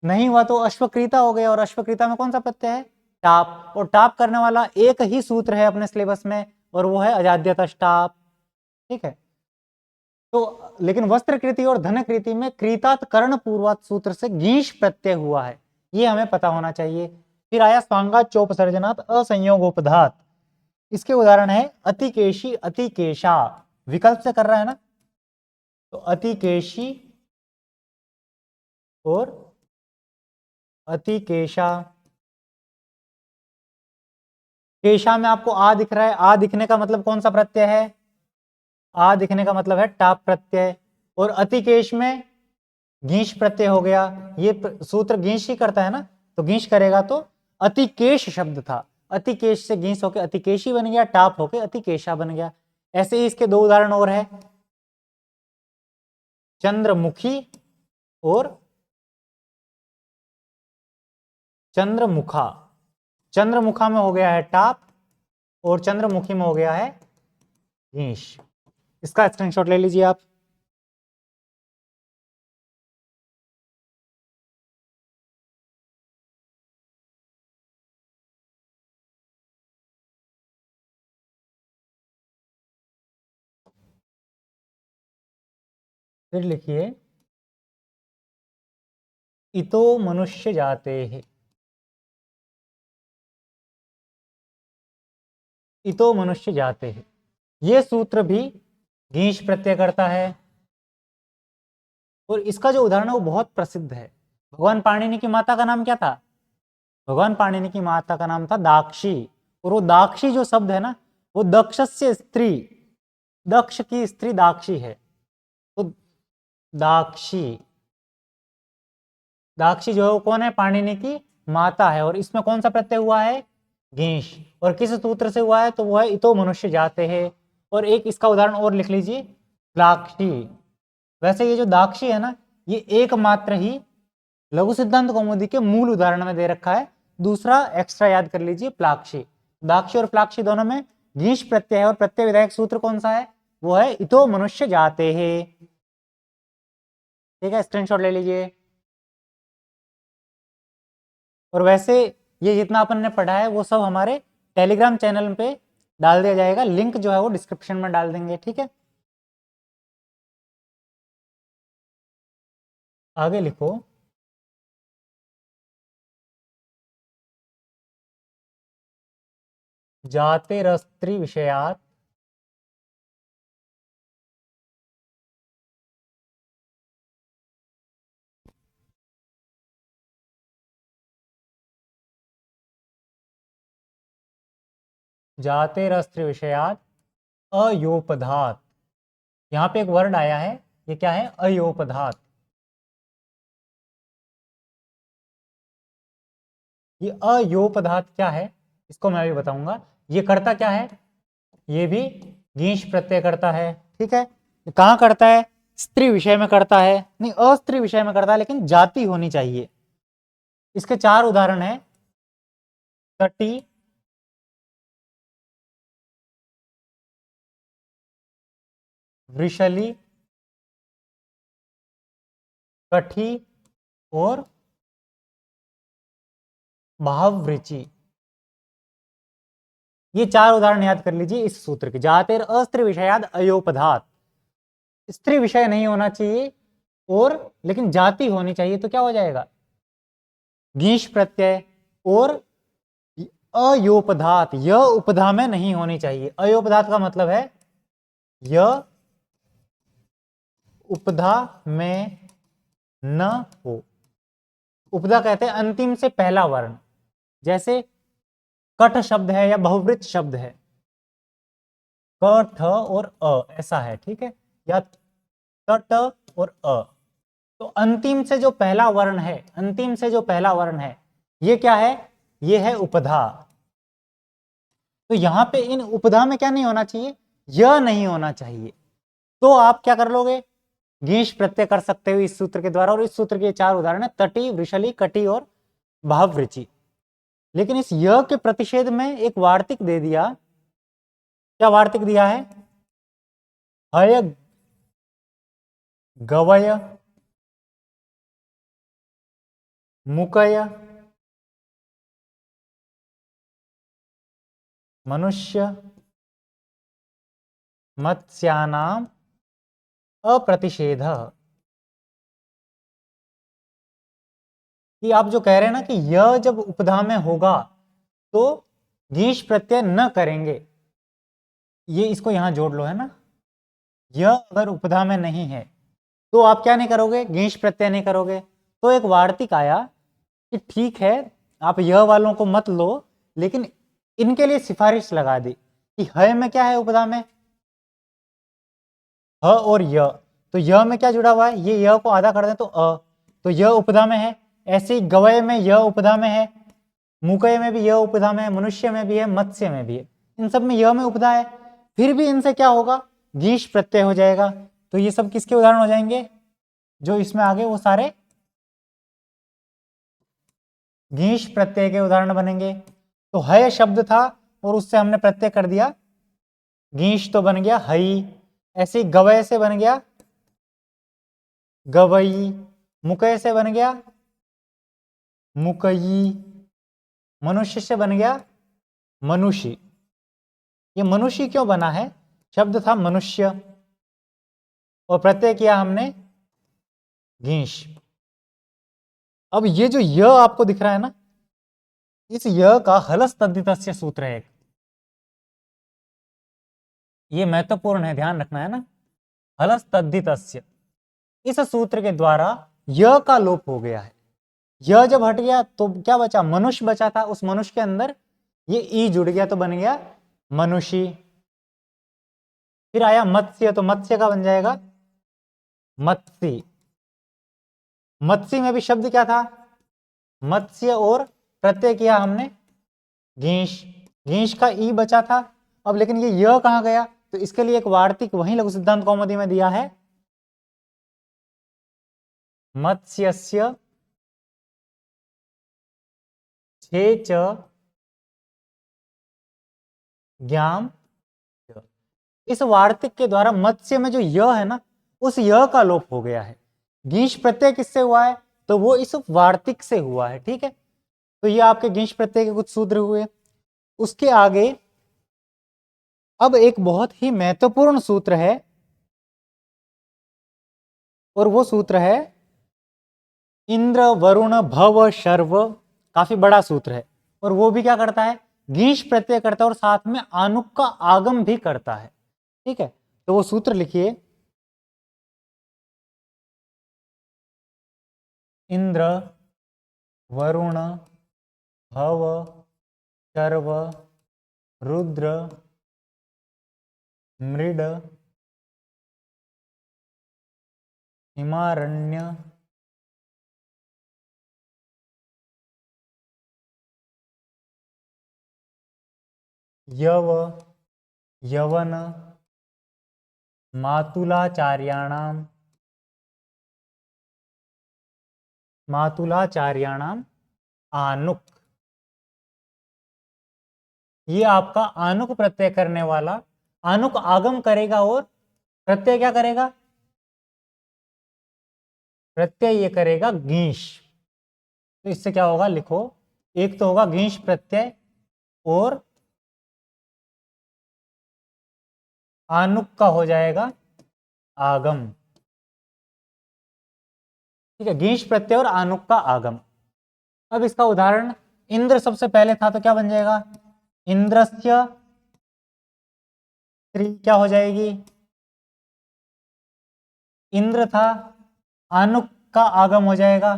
नहीं हुआ तो अश्वक्रीता हो गया, और अश्वक्रीता में कौन सा प्रत्यय है? टाप। और टाप करने वाला एक ही सूत्र है अपने सिलेबस में, और वो है अजाद्यतश टाप। ठीक है, तो लेकिन वस्त्रकृति और धनकृति में क्रीतात कर्ण पूर्वात सूत्र से गीश प्रत्यय हुआ है, ये हमें पता होना चाहिए। फिर आया स्वांगा चोपसर्जनात् असंयोगोपधात। इसके उदाहरण है अतिकेशी अतिकेशा। विकल्प से कर रहा है ना, तो अतिकेशी और अतिकेशा। केशा में आपको आ दिख रहा है, आ दिखने का मतलब कौन सा प्रत्यय है? आ दिखने का मतलब है टाप प्रत्यय। और अतिकेश में गीश प्रत्यय हो गया। ये सूत्र गीश ही करता है ना, तो गीश करेगा तो अतिकेश शब्द था, अतिकेश से गीश होके अतिकेशी बन गया, टाप होके अतिकेशा बन गया। ऐसे ही इसके दो उदाहरण और है, चंद्रमुखी और चंद्रमुखा। चंद्रमुखा में हो गया है टाप, और चंद्रमुखी में हो गया है गीश। इसका स्क्रीनशॉट ले लीजिए आप। फिर लिखिए, इतो मनुष्य जाते हैं। इतो मनुष्य जाते हैं, ये सूत्र भी गीश प्रत्यय करता है। और इसका जो उदाहरण है वो बहुत प्रसिद्ध है। भगवान पाणिनि की माता का नाम क्या था? भगवान पाणिनि की माता का नाम था दाक्षी। और वो दाक्षी जो शब्द है ना, वो दक्षस्य स्त्री, दक्ष की स्त्री दाक्षी है, तो दाक्षी, दाक्षी जो है वो कौन है, पाणिनि की माता है। और इसमें कौन सा प्रत्यय हुआ है, गेश, और किस सूत्र से हुआ है, तो वो है इतो मनुष्य जाते हैं। और एक इसका उदाहरण और लिख लीजिए, प्लाक्षी। वैसे ये जो दाक्षी है ना, ये एकमात्र ही लघु सिद्धांत कौमुदी के मूल उदाहरण में दे रखा है, दूसरा एक्स्ट्रा याद कर लीजिए, प्लाक्षी। दाक्षी और प्लाक्षी दोनों में गीश प्रत्यय है, और प्रत्यय विधायक सूत्र कौन सा है, वो है इतो मनुष्य जाते हैं। ठीक है, स्क्रीनशॉट ले लीजिए। और वैसे ये जितना अपन ने पढ़ा है वो सब हमारे टेलीग्राम चैनल पे डाल दिया जाएगा, लिंक जो है वो डिस्क्रिप्शन में डाल देंगे। ठीक है, आगे लिखो, जाते रस्त्री विषयात जाते रस्त्र विषयात अयोपधात। यहाँ पे एक वर्ड आया है, ये क्या है, अयोपधात। ये अयोपधात क्या है, इसको मैं भी बताऊंगा। ये करता क्या है, ये भी गीश प्रत्यय करता है। ठीक है, कहाँ करता है, स्त्री विषय में करता है, नहीं अस्त्री विषय में करता है, लेकिन जाति होनी चाहिए। इसके चार उदाहरण है, तटी, वृषली, कठी और भाववृचि। ये चार उदाहरण याद कर लीजिए इस सूत्र के, जातेर अस्त्री विषयाद अयोपधात। स्त्री विषय नहीं होना चाहिए और लेकिन जाति होनी चाहिए, तो क्या हो जाएगा, गीश प्रत्यय। और अयोपधात, य उपधा में नहीं होनी चाहिए। अयोपधात का मतलब है य उपधा में न हो। उपधा कहते हैं अंतिम से पहला वर्ण, जैसे कठ शब्द है या बहुवृत शब्द है, क ठ और अ ऐसा है। ठीक है, या त और अ, तो अंतिम से जो पहला वर्ण है, अंतिम से जो पहला वर्ण है, ये क्या है, ये है उपधा। तो यहां पे इन उपधा में क्या नहीं होना चाहिए, यह नहीं होना चाहिए। तो आप क्या कर लोगे, गीश प्रत्यय कर सकते हो इस सूत्र के द्वारा। और इस सूत्र के चार उदाहरण है, तटी, वृषली, कटी और भाववृचि। लेकिन इस य के प्रतिषेध में एक वार्तिक दे दिया। क्या वार्तिक दिया है, हय गवय मुकय मनुष्य मत्स्यानाम अप्रतिषेध। कि आप जो कह रहे हैं ना कि यह जब उपधा में होगा तो गीश प्रत्यय न करेंगे, ये इसको यहां जोड़ लो, है ना। यह अगर उपधा में नहीं है तो आप क्या नहीं करोगे, गीश प्रत्यय नहीं करोगे। तो एक वार्तिक आया कि ठीक है, आप यह वालों को मत लो, लेकिन इनके लिए सिफारिश लगा दी कि ह में क्या है, उपधा में ह और य। तो य में क्या जुड़ा हुआ है, ये य को आधा कर दें तो अ, तो यह उपधा में है। ऐसे ही गवय में यह उपधा में है, मुकय में भी यह उपधा में है, मनुष्य में भी है, मत्स्य में भी है, इन सब में यह में उपधा है। फिर भी इनसे क्या होगा, गीश प्रत्यय हो जाएगा। तो ये सब किसके उदाहरण हो जाएंगे, जो इसमें आगे वो सारे गीश प्रत्यय के उदाहरण बनेंगे। तो है शब्द था और उससे हमने प्रत्यय कर दिया गीश, तो बन गया हई। ऐसे ही गवय से बन गया गवई, मुकय से बन गया मुकई, मनुष्य से बन गया मनुष्य। ये मनुष्य क्यों बना है, शब्द था मनुष्य और प्रत्यय किया हमने गीश। अब ये जो य आपको दिख रहा है ना, इस य का हलस तद्धितस्य सूत्र है। ये महत्वपूर्ण है, ध्यान रखना है ना, हलस तद्धितस्य। इस सूत्र के द्वारा य का लोप हो गया है। यह जब हट गया तो क्या बचा, मनुष्य बचा था, उस मनुष्य के अंदर ये ई जुड़ गया तो बन गया मनुष्य। फिर आया मत्स्य, तो मत्स्य का बन जाएगा मत्सी। मत्सी में भी शब्द क्या था, मत्स्य, और प्रत्यय किया हमने घींश। घींश का ई बचा था। अब लेकिन ये य कहां गया, तो इसके लिए एक वार्तिक वहीं लघु सिद्धांत कौमुदी में दिया है, मत्स्यस्य छे च ज्ञाम। इस वार्तिक के द्वारा मत्स्य में जो य है ना, उस य का लोप हो गया है। घींश प्रत्यय किससे हुआ है, तो वो इस वार्तिक से हुआ है। ठीक है, तो ये आपके घींश प्रत्यय के कुछ सूत्र हुए। उसके आगे अब एक बहुत ही महत्वपूर्ण सूत्र है, और वो सूत्र है इंद्र वरुण भव शर्व। काफी बड़ा सूत्र है, और वो भी क्या करता है, घींश प्रत्यय करता है और साथ में आनुक का आगम भी करता है। ठीक है, तो वो सूत्र लिखिए, इंद्र वरुण भव शर्व रुद्र मृड हिमारण्य यव यवन मातुलाचार्याणाम आनुक। ये आपका आनुक प्रत्यय करने वाला आनुक आगम करेगा, और प्रत्यय क्या करेगा, प्रत्यय ये करेगा घींश। तो इससे क्या होगा, लिखो, एक तो होगा घींश प्रत्यय और आनुक का हो जाएगा आगम। ठीक है, घींश प्रत्यय और आनुक का आगम। अब इसका उदाहरण, इंद्र सबसे पहले था, तो क्या बन जाएगा, इंद्रस्य स्त्री क्या हो जाएगी, इंद्र था, आनुक का आगम हो जाएगा।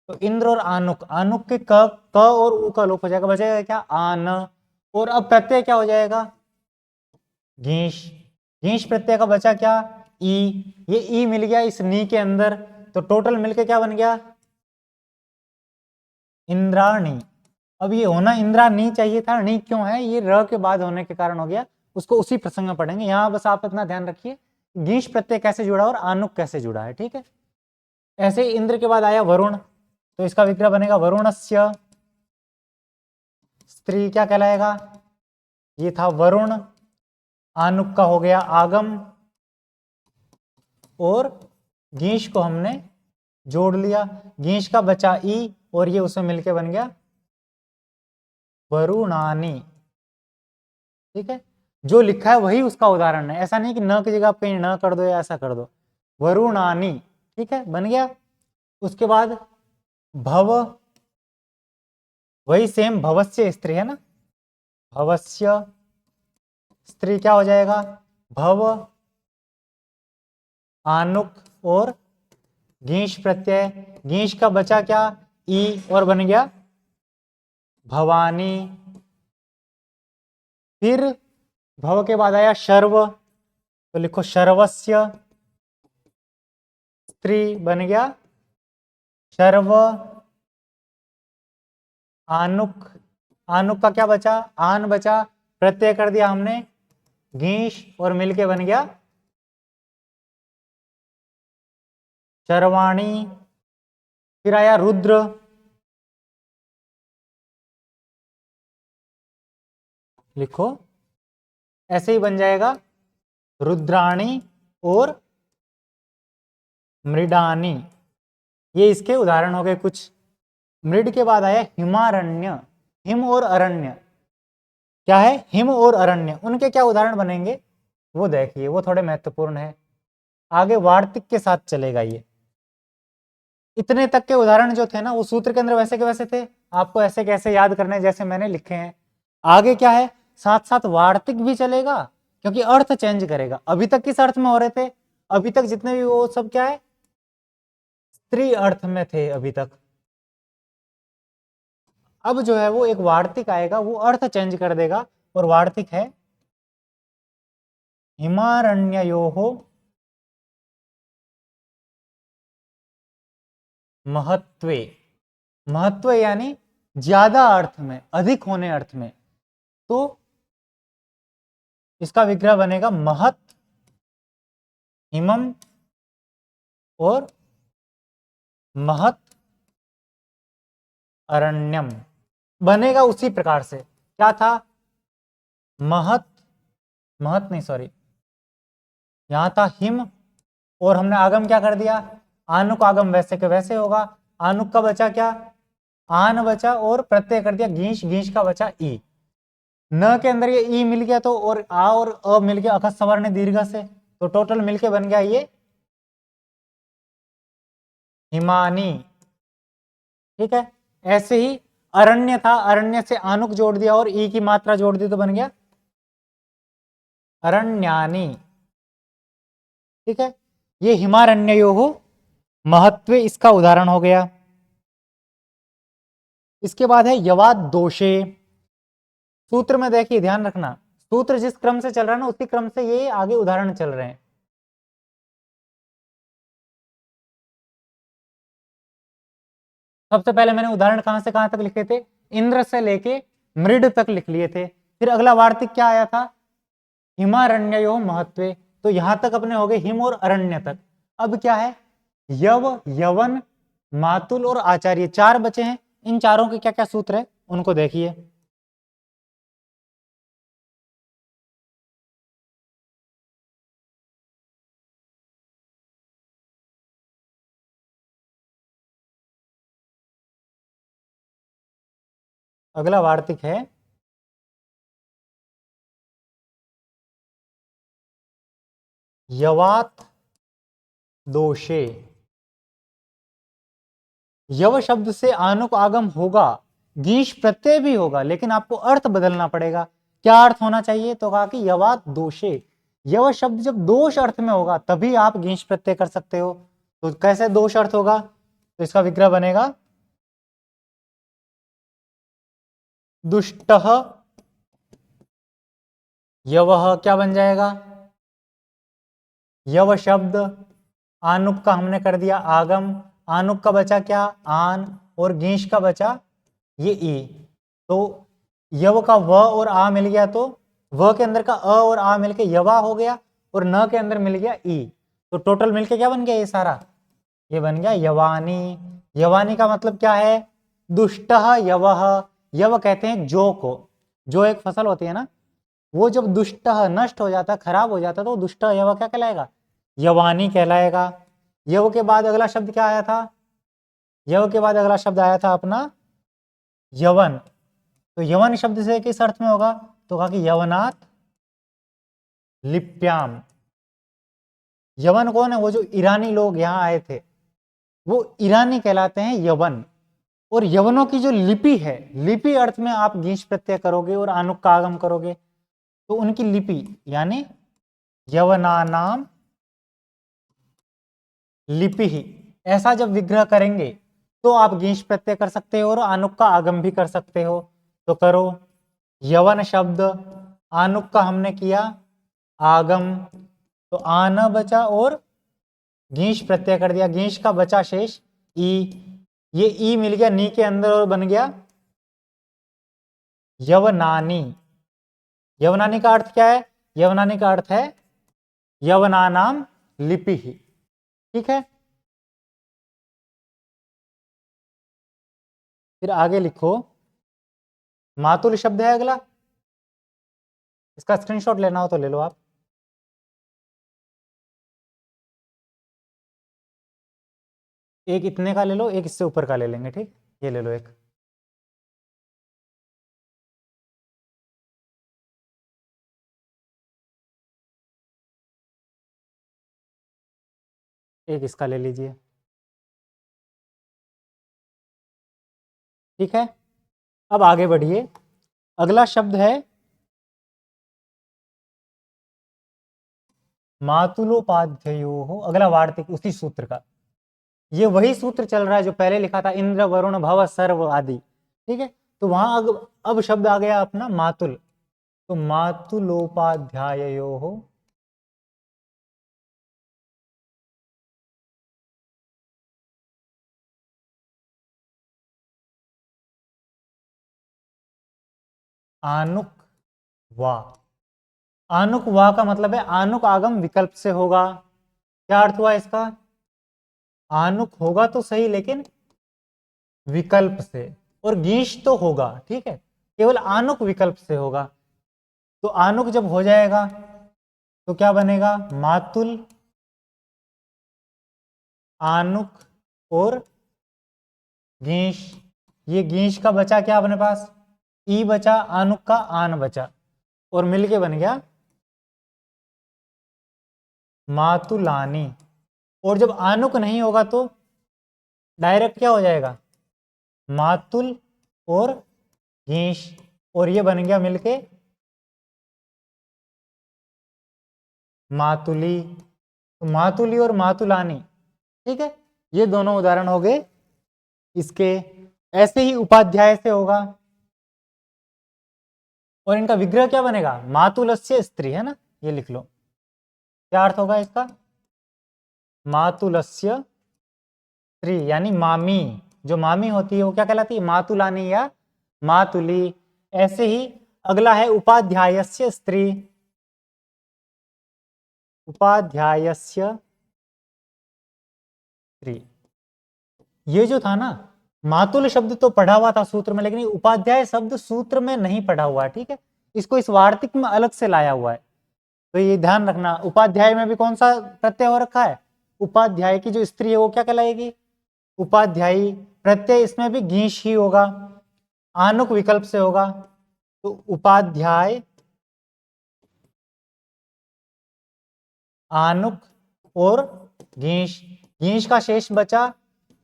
तो इंद्र और आनुक, आनुक के क और उ का लोप हो जाएगा, बचेगा क्या, आन। और अब प्रत्यय क्या हो जाएगा, घींश। घींश प्रत्यय का बचा क्या, ई। ये ई मिल गया इस नी के अंदर, तो टोटल मिलके क्या बन गया, इंद्राणी। अब ये होना इंद्राणी चाहिए था, नी क्यों है, ये र के बाद होने के कारण हो गया, उसको उसी प्रसंग में पढ़ेंगे। यहां बस आप इतना ध्यान रखिए, घींश प्रत्यय कैसे जुड़ा और आनुक कैसे जुड़ा है। ठीक है, ऐसे ही इंद्र के बाद आया वरुण, तो इसका विग्रह बनेगा वरुणस्य स्त्री क्या कहलाएगा, ये था वरुण, आनुक का हो गया आगम, और घींश को हमने जोड़ लिया, घींश का बचा ई, और ये उसमें मिलके बन गया वरुणानी। ठीक है, जो लिखा है वही उसका उदाहरण है, ऐसा नहीं कि न की जगह आप कहीं न कर दो या ऐसा कर दो, वरुणानी। ठीक है, बन गया। उसके बाद भव, वही सेम भवस्य स्त्री है ना, भवस्य स्त्री क्या हो जाएगा, भव, आनुक और घींश प्रत्यय। घींश का बचा क्या, ई, और बन गया भवानी। फिर भव के बाद आया शर्व, तो लिखो शर्वस्य स्त्री बन गया शर्व। आनुक, आनुक का क्या बचा, आन बचा, प्रत्यय कर दिया हमने घींश, और मिलके बन गया शर्वाणी। फिर आया रुद्र, लिखो ऐसे ही बन जाएगा रुद्राणी और मृडानी। ये इसके उदाहरण हो गए कुछ। मृड के बाद आया हिमारण्य, हिम और अरण्य। क्या है, हिम और अरण्य, उनके क्या उदाहरण बनेंगे वो देखिए, वो थोड़े महत्वपूर्ण है, आगे वार्तिक के साथ चलेगा ये। इतने तक के उदाहरण जो थे ना, वो सूत्र के अंदर वैसे के वैसे थे, आपको ऐसे कैसे याद करने जैसे मैंने लिखे हैं। आगे क्या है, साथ साथ वार्तिक भी चलेगा, क्योंकि अर्थ चेंज करेगा। अभी तक किस अर्थ में हो रहे थे, अभी तक जितने भी वो सब क्या है, स्त्री अर्थ में थे अभी तक। अब जो है वो एक वार्तिक आएगा, वो अर्थ चेंज कर देगा, और वार्तिक है हिमारण्ययोः महत्वे, महत्व यानी ज्यादा अर्थ में, अधिक होने अर्थ में, तो इसका विग्रह बनेगा महत, हिमम और महत अरण्यम। बनेगा उसी प्रकार से, क्या था, महत, महत नहीं सॉरी, यहां था हिम और हमने आगम क्या कर दिया, आनुक आगम वैसे के वैसे होगा। आनुक का बचा क्या, आन बचा और प्रत्यय कर दिया गीश, गीश का बचा ई। न के अंदर ये ई मिल गया तो, और आ और अ मिल गया अखस सवर्ण दीर्घ से, तो टोटल मिलके बन गया ये हिमानी। ठीक है, ऐसे ही अरण्य था, अरण्य से आनुक जोड़ दिया और ई की मात्रा जोड़ दी तो बन गया अरण्यानी। ठीक है, ये हिमारण्ययोः महत्वे इसका उदाहरण हो गया। इसके बाद है यवाद दोषे। सूत्र में देखिए ध्यान रखना, सूत्र जिस क्रम से चल रहा है ना उसी क्रम से ये आगे उदाहरण चल रहे हैं। सबसे पहले मैंने उदाहरण कहां से कहां तक लिखे थे, इंद्र से लेके मृड तक लिख लिए थे। फिर अगला वार्तिक क्या आया था, हिमारण्यो महत्वे, तो यहां तक अपने हो गए हिम और अरण्य तक। अब क्या है, यव, यवन, मातुल और आचार्य, चार बचे हैं। इन चारों के क्या क्या सूत्र है उनको देखिए। अगला वार्तिक है यवात दोषे। यव शब्द से आनुक आगम होगा, गीश प्रत्यय भी होगा, लेकिन आपको अर्थ बदलना पड़ेगा। क्या अर्थ होना चाहिए, तो कहा कि यवात दोषे, यव शब्द जब दोष अर्थ में होगा तभी आप गीश प्रत्यय कर सकते हो। तो कैसे दोष अर्थ होगा, तो इसका विग्रह बनेगा दुष्टः यवः, क्या बन जाएगा, यव शब्द आनुक का हमने कर दिया आगम, आनुक का बचा क्या, आन, और गीश का बचा ये ई। तो यव का व और आ मिल गया, तो व के अंदर का अ और आ मिलके यवा हो गया, और न के अंदर मिल गया ई। तो टोटल मिलके क्या बन गया ये सारा, ये बन गया यवानी। यवानी का मतलब क्या है, दुष्टः यवः। यव कहते हैं जो को, जो एक फसल होती है ना, वो जब दुष्टः नष्ट हो जाता, खराब हो जाता, तो दुष्टः यव क्या कहलाएगा, यवानी कहलाएगा। यव के बाद अगला शब्द क्या आया था, यव के बाद अगला शब्द आया था अपना यवन। तो यवन शब्द से किस अर्थ में होगा, तो कहा कि यवनात् लिप्याम। यवन कौन है, वो जो ईरानी लोग यहाँ आए थे वो ईरानी कहलाते हैं यवन। और यवनों की जो लिपि है, लिपि अर्थ में आप गीश प्रत्यय करोगे और आनुक का आगम करोगे, तो उनकी लिपि यानी यवनानाम लिपि ही, ऐसा जब विग्रह करेंगे तो आप गीश प्रत्यय कर सकते हो और आनुक का आगम भी कर सकते हो। तो करो, यवन शब्द आनुक का हमने किया आगम, तो आन बचा और गीश प्रत्यय कर दिया, गीश का बचा शेष ई, ये ई मिल गया नी के अंदर और बन गया यवनानी। यवनानी का अर्थ क्या है, यवनानी का अर्थ है यवनानाम लिपि ही। ठीक है, फिर आगे लिखो, मातुल शब्द है अगला, इसका स्क्रीनशॉट लेना हो तो ले लो आप। एक इतने का ले लो, एक इससे ऊपर का ले लेंगे, ठीक, ये ले लो एक। एक इसका ले लीजिए। ठीक है, अब आगे बढ़िए, अगला शब्द है मातुलोपाध्यायो, अगला वार्तिक उसी सूत्र का। ये वही सूत्र चल रहा है जो पहले लिखा था, इंद्र वरुण भव सर्व आदि। ठीक है, तो वहां अब शब्द आ गया अपना मातुल, तो मातुलोपाध्यायो आनुक वा। आनुक वा का मतलब है आनुक आगम विकल्प से होगा। क्या अर्थ हुआ इसका? आनुक होगा तो सही लेकिन विकल्प से, और गीश तो होगा, ठीक है, केवल आनुक विकल्प से होगा। तो आनुक जब हो जाएगा तो क्या बनेगा? मातुल, आनुक और गीश। ये गीश का बचा क्या अपने पास? ई बचा, आनुक का आन बचा, और मिलके बन गया मातुलानी। और जब आनुक नहीं होगा तो डायरेक्ट क्या हो जाएगा? मातुल और गीश, और ये बन गया मिलके मातुली। तो मातुली और मातुलानी, ठीक है, ये दोनों उदाहरण हो गए इसके। ऐसे ही उपाध्याय से होगा, और इनका विग्रह क्या बनेगा? मातुलस्य स्त्री, है ना, ये लिख लो। क्या अर्थ होगा इसका? मातुलस्य स्त्री यानी मामी। जो मामी होती है वो क्या कहलाती है? मातुलानी या मातुली। ऐसे ही अगला है उपाध्यायस्य स्त्री। उपाध्यायस्य स्त्री, ये जो था ना, मातुल शब्द तो पढ़ा हुआ था सूत्र में, लेकिन उपाध्याय शब्द सूत्र में नहीं पढ़ा हुआ है, ठीक है, इसको इस वार्तिक में अलग से लाया हुआ है। तो ये ध्यान रखना, उपाध्याय में भी कौन सा प्रत्यय हो रखा है? उपाध्याय की जो स्त्री है वो क्या कहलाएगी? उपाध्यायी। प्रत्यय इसमें भी गीश ही होगा, आनुक विकल्प से होगा। तो उपाध्याय आनुक और गीश, गीश का शेष बचा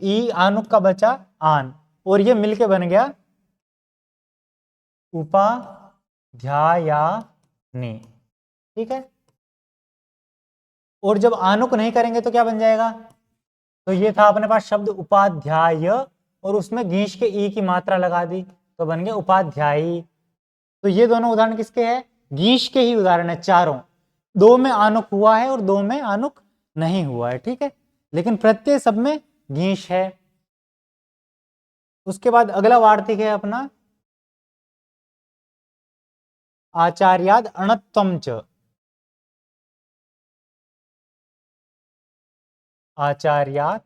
ई, आनुक का बचा आन, और ये मिलके बन गया उपाध्यायानी, ठीक है। और जब आनुक नहीं करेंगे तो क्या बन जाएगा? तो ये था अपने पास शब्द उपाध्याय, और उसमें गीश के ई की मात्रा लगा दी तो बन गया उपाध्यायी। तो ये दोनों उदाहरण किसके हैं? गीश के ही उदाहरण है चारों। दो में आनुक हुआ है और दो में आनुक नहीं हुआ है, ठीक है, लेकिन प्रत्यय सब में गीश है। उसके बाद अगला वार्तिक है अपना आचार्याद अणत्वम च। आचार्यात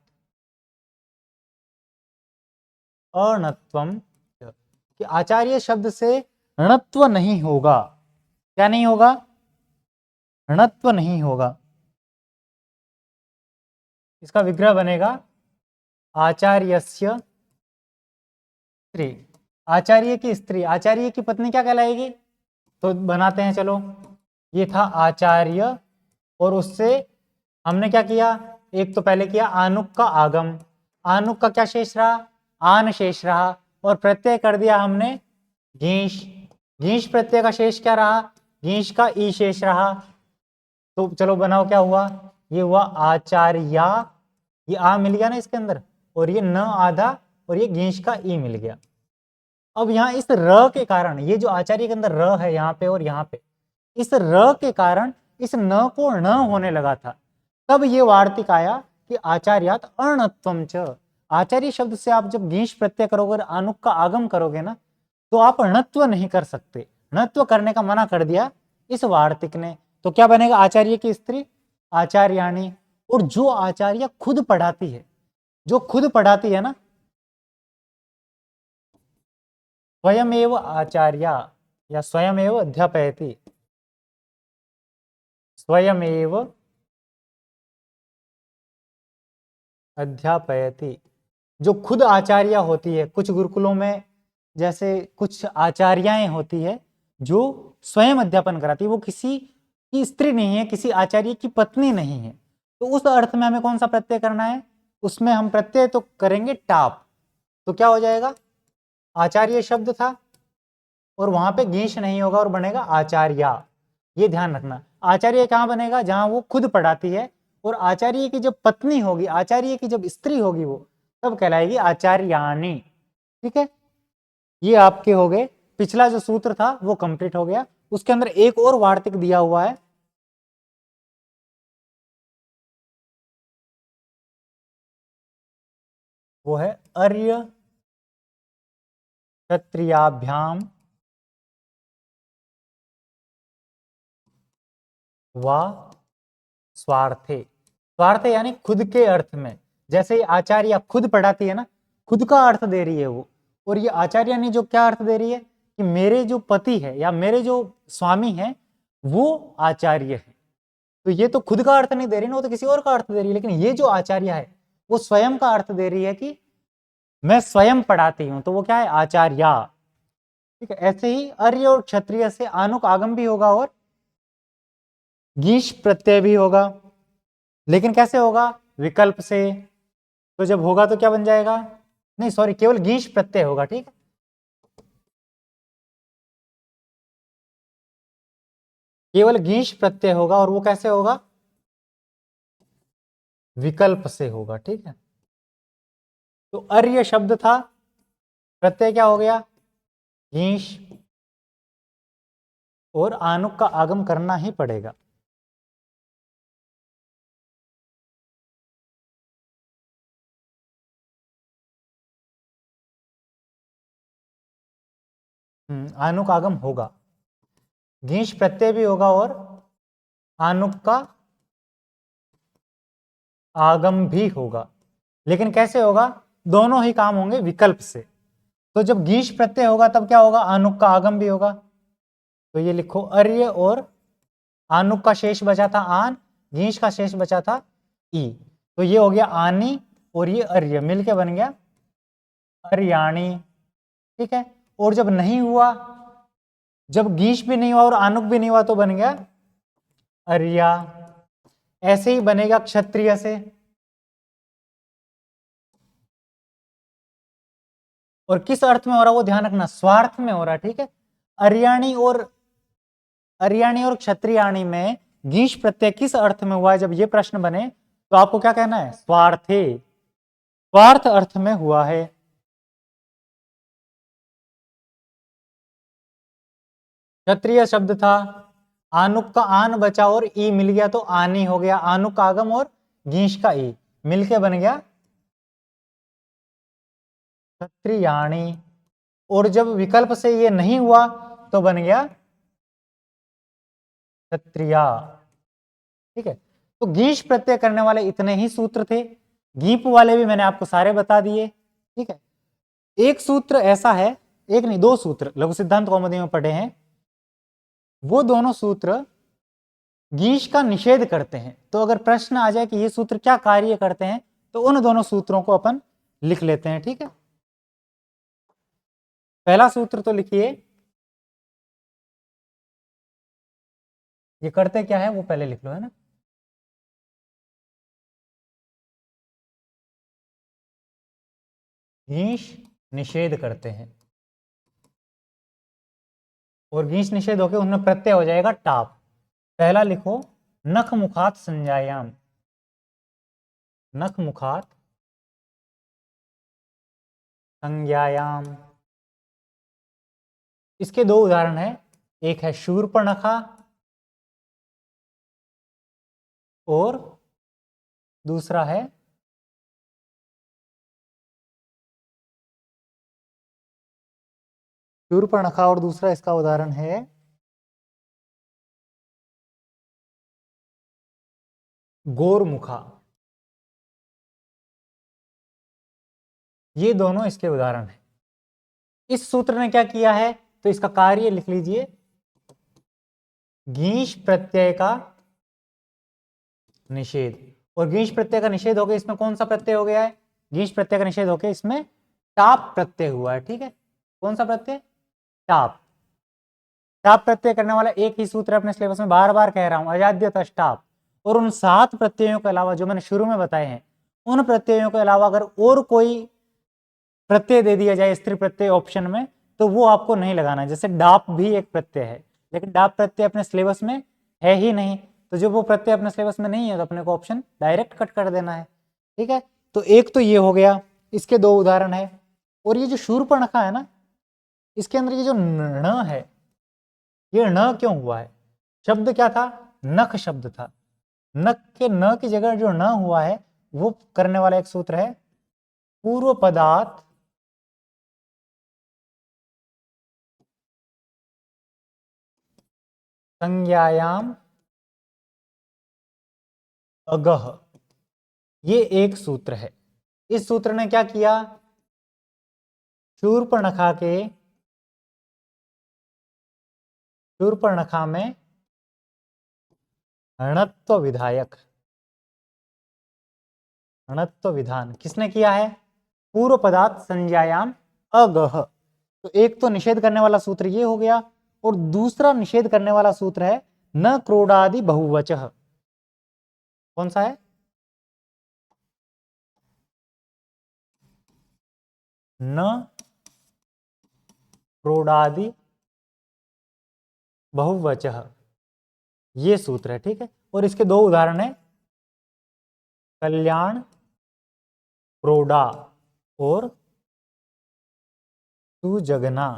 अणत्वम च, कि आचार्य शब्द से णत्व नहीं होगा। क्या नहीं होगा? णत्व नहीं होगा। इसका विग्रह बनेगा आचार्यस्य स्त्री। आचार्य की स्त्री, आचार्य की पत्नी क्या कहलाएगी? तो बनाते हैं, चलो। ये था आचार्य, और उससे हमने क्या किया? एक तो पहले किया आनुक का आगम, आनुक का क्या शेष रहा? आन शेष रहा, और प्रत्यय कर दिया हमने गीश। गीश प्रत्यय का शेष क्या रहा? गीश का ई शेष रहा। तो चलो बनाओ, क्या हुआ? ये हुआ आचार्या, ये आ मिल गया ना इसके अंदर, और ये न आधा, और ये गीश का ई मिल गया। अब यहाँ इस र के कारण, ये जो आचार्य के अंदर र है यहाँ पे और यहाँ पे, इस र के कारण इस न को न होने लगा था। तब ये वार्तिक आया कि आचार्यात अणत्वम च। आचार्य शब्द से आप जब गीश प्रत्यय करोगे, आनुक का आगम करोगे ना, तो आप णत्व नहीं कर सकते। णत्व करने का मना कर दिया इस वार्तिक ने। तो क्या बनेगा? आचार्य की स्त्री आचार्याणी। और जो आचार्य खुद पढ़ाती है, जो खुद पढ़ाती है ना, स्वयमेव आचार्य या स्वयमेव अध्यापयति, स्वयमेव अध्यापयति, जो खुद आचार्य होती है। कुछ गुरुकुलों में जैसे कुछ आचार्याएं होती है जो स्वयं अध्यापन कराती है, वो किसी की स्त्री नहीं है, किसी आचार्य की पत्नी नहीं है। तो उस अर्थ में हमें कौन सा प्रत्यय करना है? उसमें हम प्रत्यय तो करेंगे टाप। तो क्या हो जाएगा? आचार्य शब्द था और वहां पे गीश नहीं होगा और बनेगा आचार्या। ये ध्यान रखना, आचार्य कहां बनेगा? जहां वो खुद पढ़ाती है, और आचार्य की जब पत्नी होगी, आचार्य की जब स्त्री होगी, वो तब कहलाएगी आचार्याणी, ठीक है। ये आपके हो गए, पिछला जो सूत्र था वो कंप्लीट हो गया। उसके अंदर एक और वार्तिक दिया हुआ है, वो है अर्य क्षत्रियाभ्याम वा स्वार्थे। स्वार्थ यानी खुद के अर्थ में। जैसे आचार्य खुद पढ़ाती है ना, खुद का अर्थ दे रही है वो। और ये आचार्य ने जो क्या अर्थ दे रही है कि मेरे जो पति है या मेरे जो स्वामी है वो आचार्य है। तो ये तो खुद का अर्थ नहीं दे रही ना, वो तो किसी और का अर्थ दे रही है। लेकिन ये जो आचार्य है वो स्वयं का अर्थ दे रही है कि मैं स्वयं पढ़ाती हूं, तो वो क्या है, आचार्या। ठीक है। ऐसे ही अर्य और क्षत्रिय से आनुक आगम भी होगा और गीश प्रत्यय भी होगा। लेकिन कैसे होगा, विकल्प से। तो जब होगा तो क्या बन जाएगा, नहीं सॉरी, केवल गीश प्रत्यय होगा। ठीक है, केवल गीश प्रत्यय होगा। और वो कैसे होगा, विकल्प से होगा। ठीक है। तो अर्य शब्द था, प्रत्यय क्या हो गया, गीश, और आनुक का आगम करना ही पड़ेगा। आनुक आगम होगा, गीश प्रत्यय भी होगा और आनुक का आगम भी होगा। लेकिन कैसे होगा, दोनों ही काम होंगे विकल्प से। तो जब गीश प्रत्यय होगा तब क्या होगा, आनुक का आगम भी होगा। तो ये लिखो, अर्य और आनुक का शेष बचा था आन, गीश का शेष बचा था ई। तो ये हो गया आनी और ये अर्य मिलके बन गया अर्याणी। ठीक है। और जब नहीं हुआ, जब गीश भी नहीं हुआ और आनुक भी नहीं हुआ तो बन गया अर्या। ऐसे ही बनेगा क्षत्रिय से। और किस अर्थ में हो रहा है वो ध्यान रखना, स्वार्थ में हो रहा है। ठीक है। अर्याणी और क्षत्रियाणी में गीश प्रत्यय किस अर्थ में हुआ है, जब ये प्रश्न बने तो आपको क्या कहना है, स्वार्थे, स्वार्थ अर्थ में हुआ है। क्षत्रिय शब्द था, आनुक का आन बचा और ई मिल गया तो आनी हो गया। आनुक का आगम और गीश का ई मिलके बन गया क्षत्रियाणी। और जब विकल्प से ये नहीं हुआ तो बन गया क्षत्रिया। ठीक है। तो गीश प्रत्यय करने वाले इतने ही सूत्र थे, गीप वाले भी मैंने आपको सारे बता दिए। ठीक है। एक सूत्र ऐसा है, एक नहीं दो सूत्र लघु सिद्धांत कौमुदी में पढ़े हैं, वो दोनों सूत्र गीश का निषेध करते हैं। तो अगर प्रश्न आ जाए कि ये सूत्र क्या कार्य करते हैं तो उन दोनों सूत्रों को अपन लिख लेते हैं। ठीक है। पहला सूत्र तो लिखिए, ये करते क्या है वो पहले लिख लो, है ना। गीश निषेध करते हैं और गीश निषेध होकर उनमें प्रत्यय हो जाएगा टाप। पहला लिखो, नख मुखात संज्ञायाम, नख मुखात संज्ञायाम। इसके दो उदाहरण है, एक है शूर्पणखा और दूसरा है शूर्पणखा और दूसरा इसका उदाहरण है गोरमुखा। ये दोनों इसके उदाहरण हैं। इस सूत्र ने क्या किया है, तो इसका कार्य लिख लीजिए, गीश प्रत्यय का निषेध। और गीश प्रत्यय का निषेध हो गया, इसमें कौन सा प्रत्यय हो गया है, गीश प्रत्यय का निषेध होकर इसमें टाप प्रत्यय हुआ है। ठीक है। कौन सा प्रत्यय, टाप। टाप प्रत्यय करने वाला एक ही सूत्र अपने सिलेबस में बार बार कह रहा हूं, अजाद्य तष्टाप। और उन 7 प्रत्ययों के अलावा जो मैंने शुरू में बताए हैं, उन प्रत्ययों के अलावा अगर और कोई प्रत्यय दे दिया जाए स्त्री प्रत्यय ऑप्शन में तो वो आपको नहीं लगाना। जैसे डाप भी एक प्रत्यय है, लेकिन डाप प्रत्यय अपने सिलेबस में है ही नहीं, तो जब वो प्रत्यय अपने सिलेबस में नहीं है तो अपने को ऑप्शन डायरेक्ट कट कर देना है। ठीक है। तो एक तो ये हो गया, इसके दो उदाहरण है। और ये जो शूर्पणखा है ना, इसके अंदर ये जो न है, ये न क्यों हुआ है, शब्द क्या था, नख शब्द था। नख के न की जगह जो न हुआ है वो करने वाला एक सूत्र है पूर्व पदार्थ संज्ञायाम अगह, ये एक सूत्र है। इस सूत्र ने क्या किया, शूर्पणखा में णत्व विधायक, णत्व विधान किसने किया है, पूर्व पदार्थ संज्ञायाम अगह। तो एक तो निषेध करने वाला सूत्र ये हो गया, और दूसरा निषेध करने वाला सूत्र है न क्रोडादि बहुवचः। कौन सा है, न क्रोडादि बहुवचः, ये सूत्र है, ठीक है। और इसके दो उदाहरण है, कल्याण क्रोडा और सुजगना,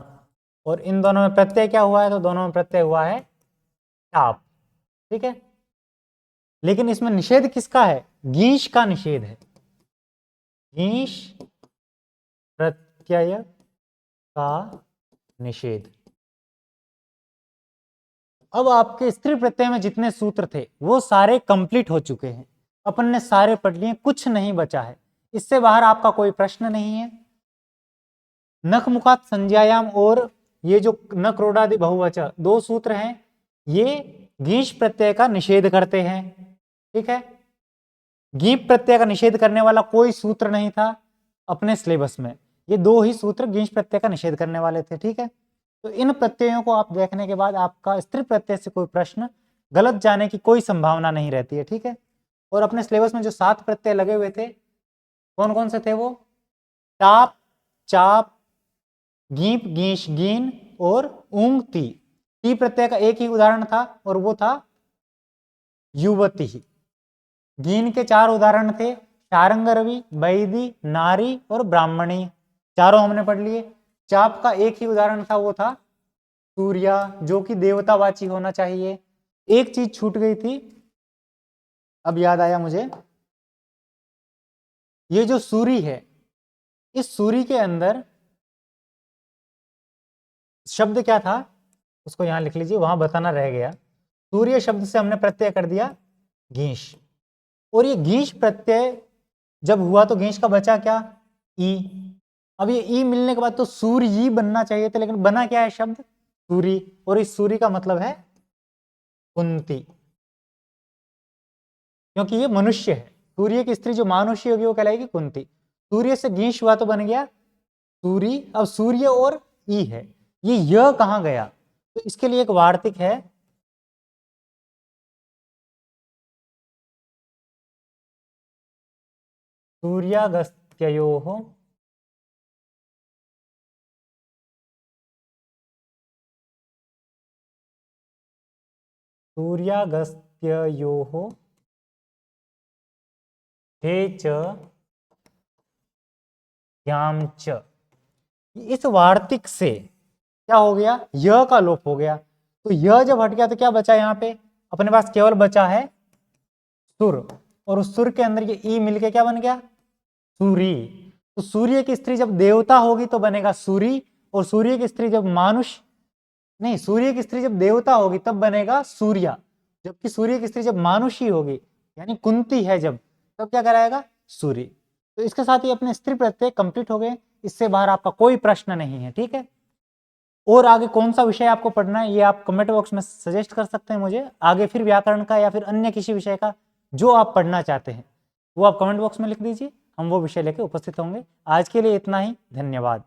और इन दोनों में प्रत्यय क्या हुआ है, तो दोनों में प्रत्यय हुआ है टाप, ठीक है। लेकिन इसमें निषेध किसका है, गीश का निषेध है, गीश प्रत्यय का निषेध। अब आपके स्त्री प्रत्यय में जितने सूत्र थे वो सारे कंप्लीट हो चुके हैं, अपन ने सारे पढ़ लिए, कुछ नहीं बचा है। इससे बाहर आपका कोई प्रश्न नहीं है। नख मुखात संज्ञायाम और ये जो न क्रोडादि बहुवचन दो सूत्र हैं, ये गीश प्रत्यय का निषेध करते हैं, ठीक है। गीप प्रत्यय का निषेध करने वाला कोई सूत्र नहीं था अपने सिलेबस में, ये दो ही सूत्र गीश प्रत्यय का निषेध करने वाले थे, ठीक है। तो इन प्रत्ययों को आप देखने के बाद आपका स्त्री प्रत्यय से कोई प्रश्न गलत जाने की कोई संभावना नहीं रहती है, ठीक है। और अपने सिलेबस में जो 7 प्रत्यय लगे हुए थे, कौन कौन से थे वो, टाप, चाप, गीप, गीश, गीन और ऊंग, ती। ती प्रत्यय का एक ही उदाहरण था और वो था युवती। गीन के 4 उदाहरण थे, शारंग रवि, वैदी, नारी और ब्राह्मणी, चारों हमने पढ़ लिए। चाप का एक ही उदाहरण था, वो था सूर्या, जो कि देवतावाची होना चाहिए। एक चीज छूट गई थी, अब याद आया मुझे, ये जो सूरी है, इस सूरी के अंदर शब्द क्या था, उसको यहां लिख लीजिए, वहां बताना रह गया। सूर्य शब्द से हमने प्रत्यय कर दिया गीश, और ये गीश प्रत्यय जब हुआ तो गीश का बचा क्या, ई। अब ये ई मिलने के बाद तो सूर्य बनना चाहिए था, लेकिन बना क्या है शब्द, सूरी, और इस सूरी का मतलब है कुंती, क्योंकि ये मनुष्य है। सूर्य की स्त्री जो मानुष्य होगी वो कहलाएगी कुंती। सूर्य से गीश हुआ तो बन गया सूरी। अब सूर्य और ई है, ये य कहां गया, तो इसके लिए एक वार्तिक है, सूर्यागस्त्ययोः हे च याम च। इस वार्तिक से क्या हो गया, य का लोप हो गया। तो य जब हट गया तो क्या बचा, यहाँ पे अपने पास केवल बचा है सुर, और उस सुर के अंदर ये ई मिलके क्या बन गया, सूरी। तो सूर्य की स्त्री जब देवता होगी तो बनेगा सूरी, और सूर्य की स्त्री जब मानुष, नहीं, सूर्य की स्त्री जब देवता होगी तब बनेगा सूर्या, जबकि सूर्य की स्त्री जब मानुषी होगी यानी कुंती है जब, तब क्या कराएगा, सूरी। तो इसके साथ ही अपने स्त्री प्रत्यय कंप्लीट हो गए, इससे बाहर आपका कोई प्रश्न नहीं है, ठीक है। और आगे कौन सा विषय आपको पढ़ना है ये आप कमेंट बॉक्स में सजेस्ट कर सकते हैं मुझे, आगे फिर व्याकरण का या फिर अन्य किसी विषय का जो आप पढ़ना चाहते हैं वो आप कमेंट बॉक्स में लिख दीजिए, हम वो विषय लेकर उपस्थित होंगे। आज के लिए इतना ही, धन्यवाद।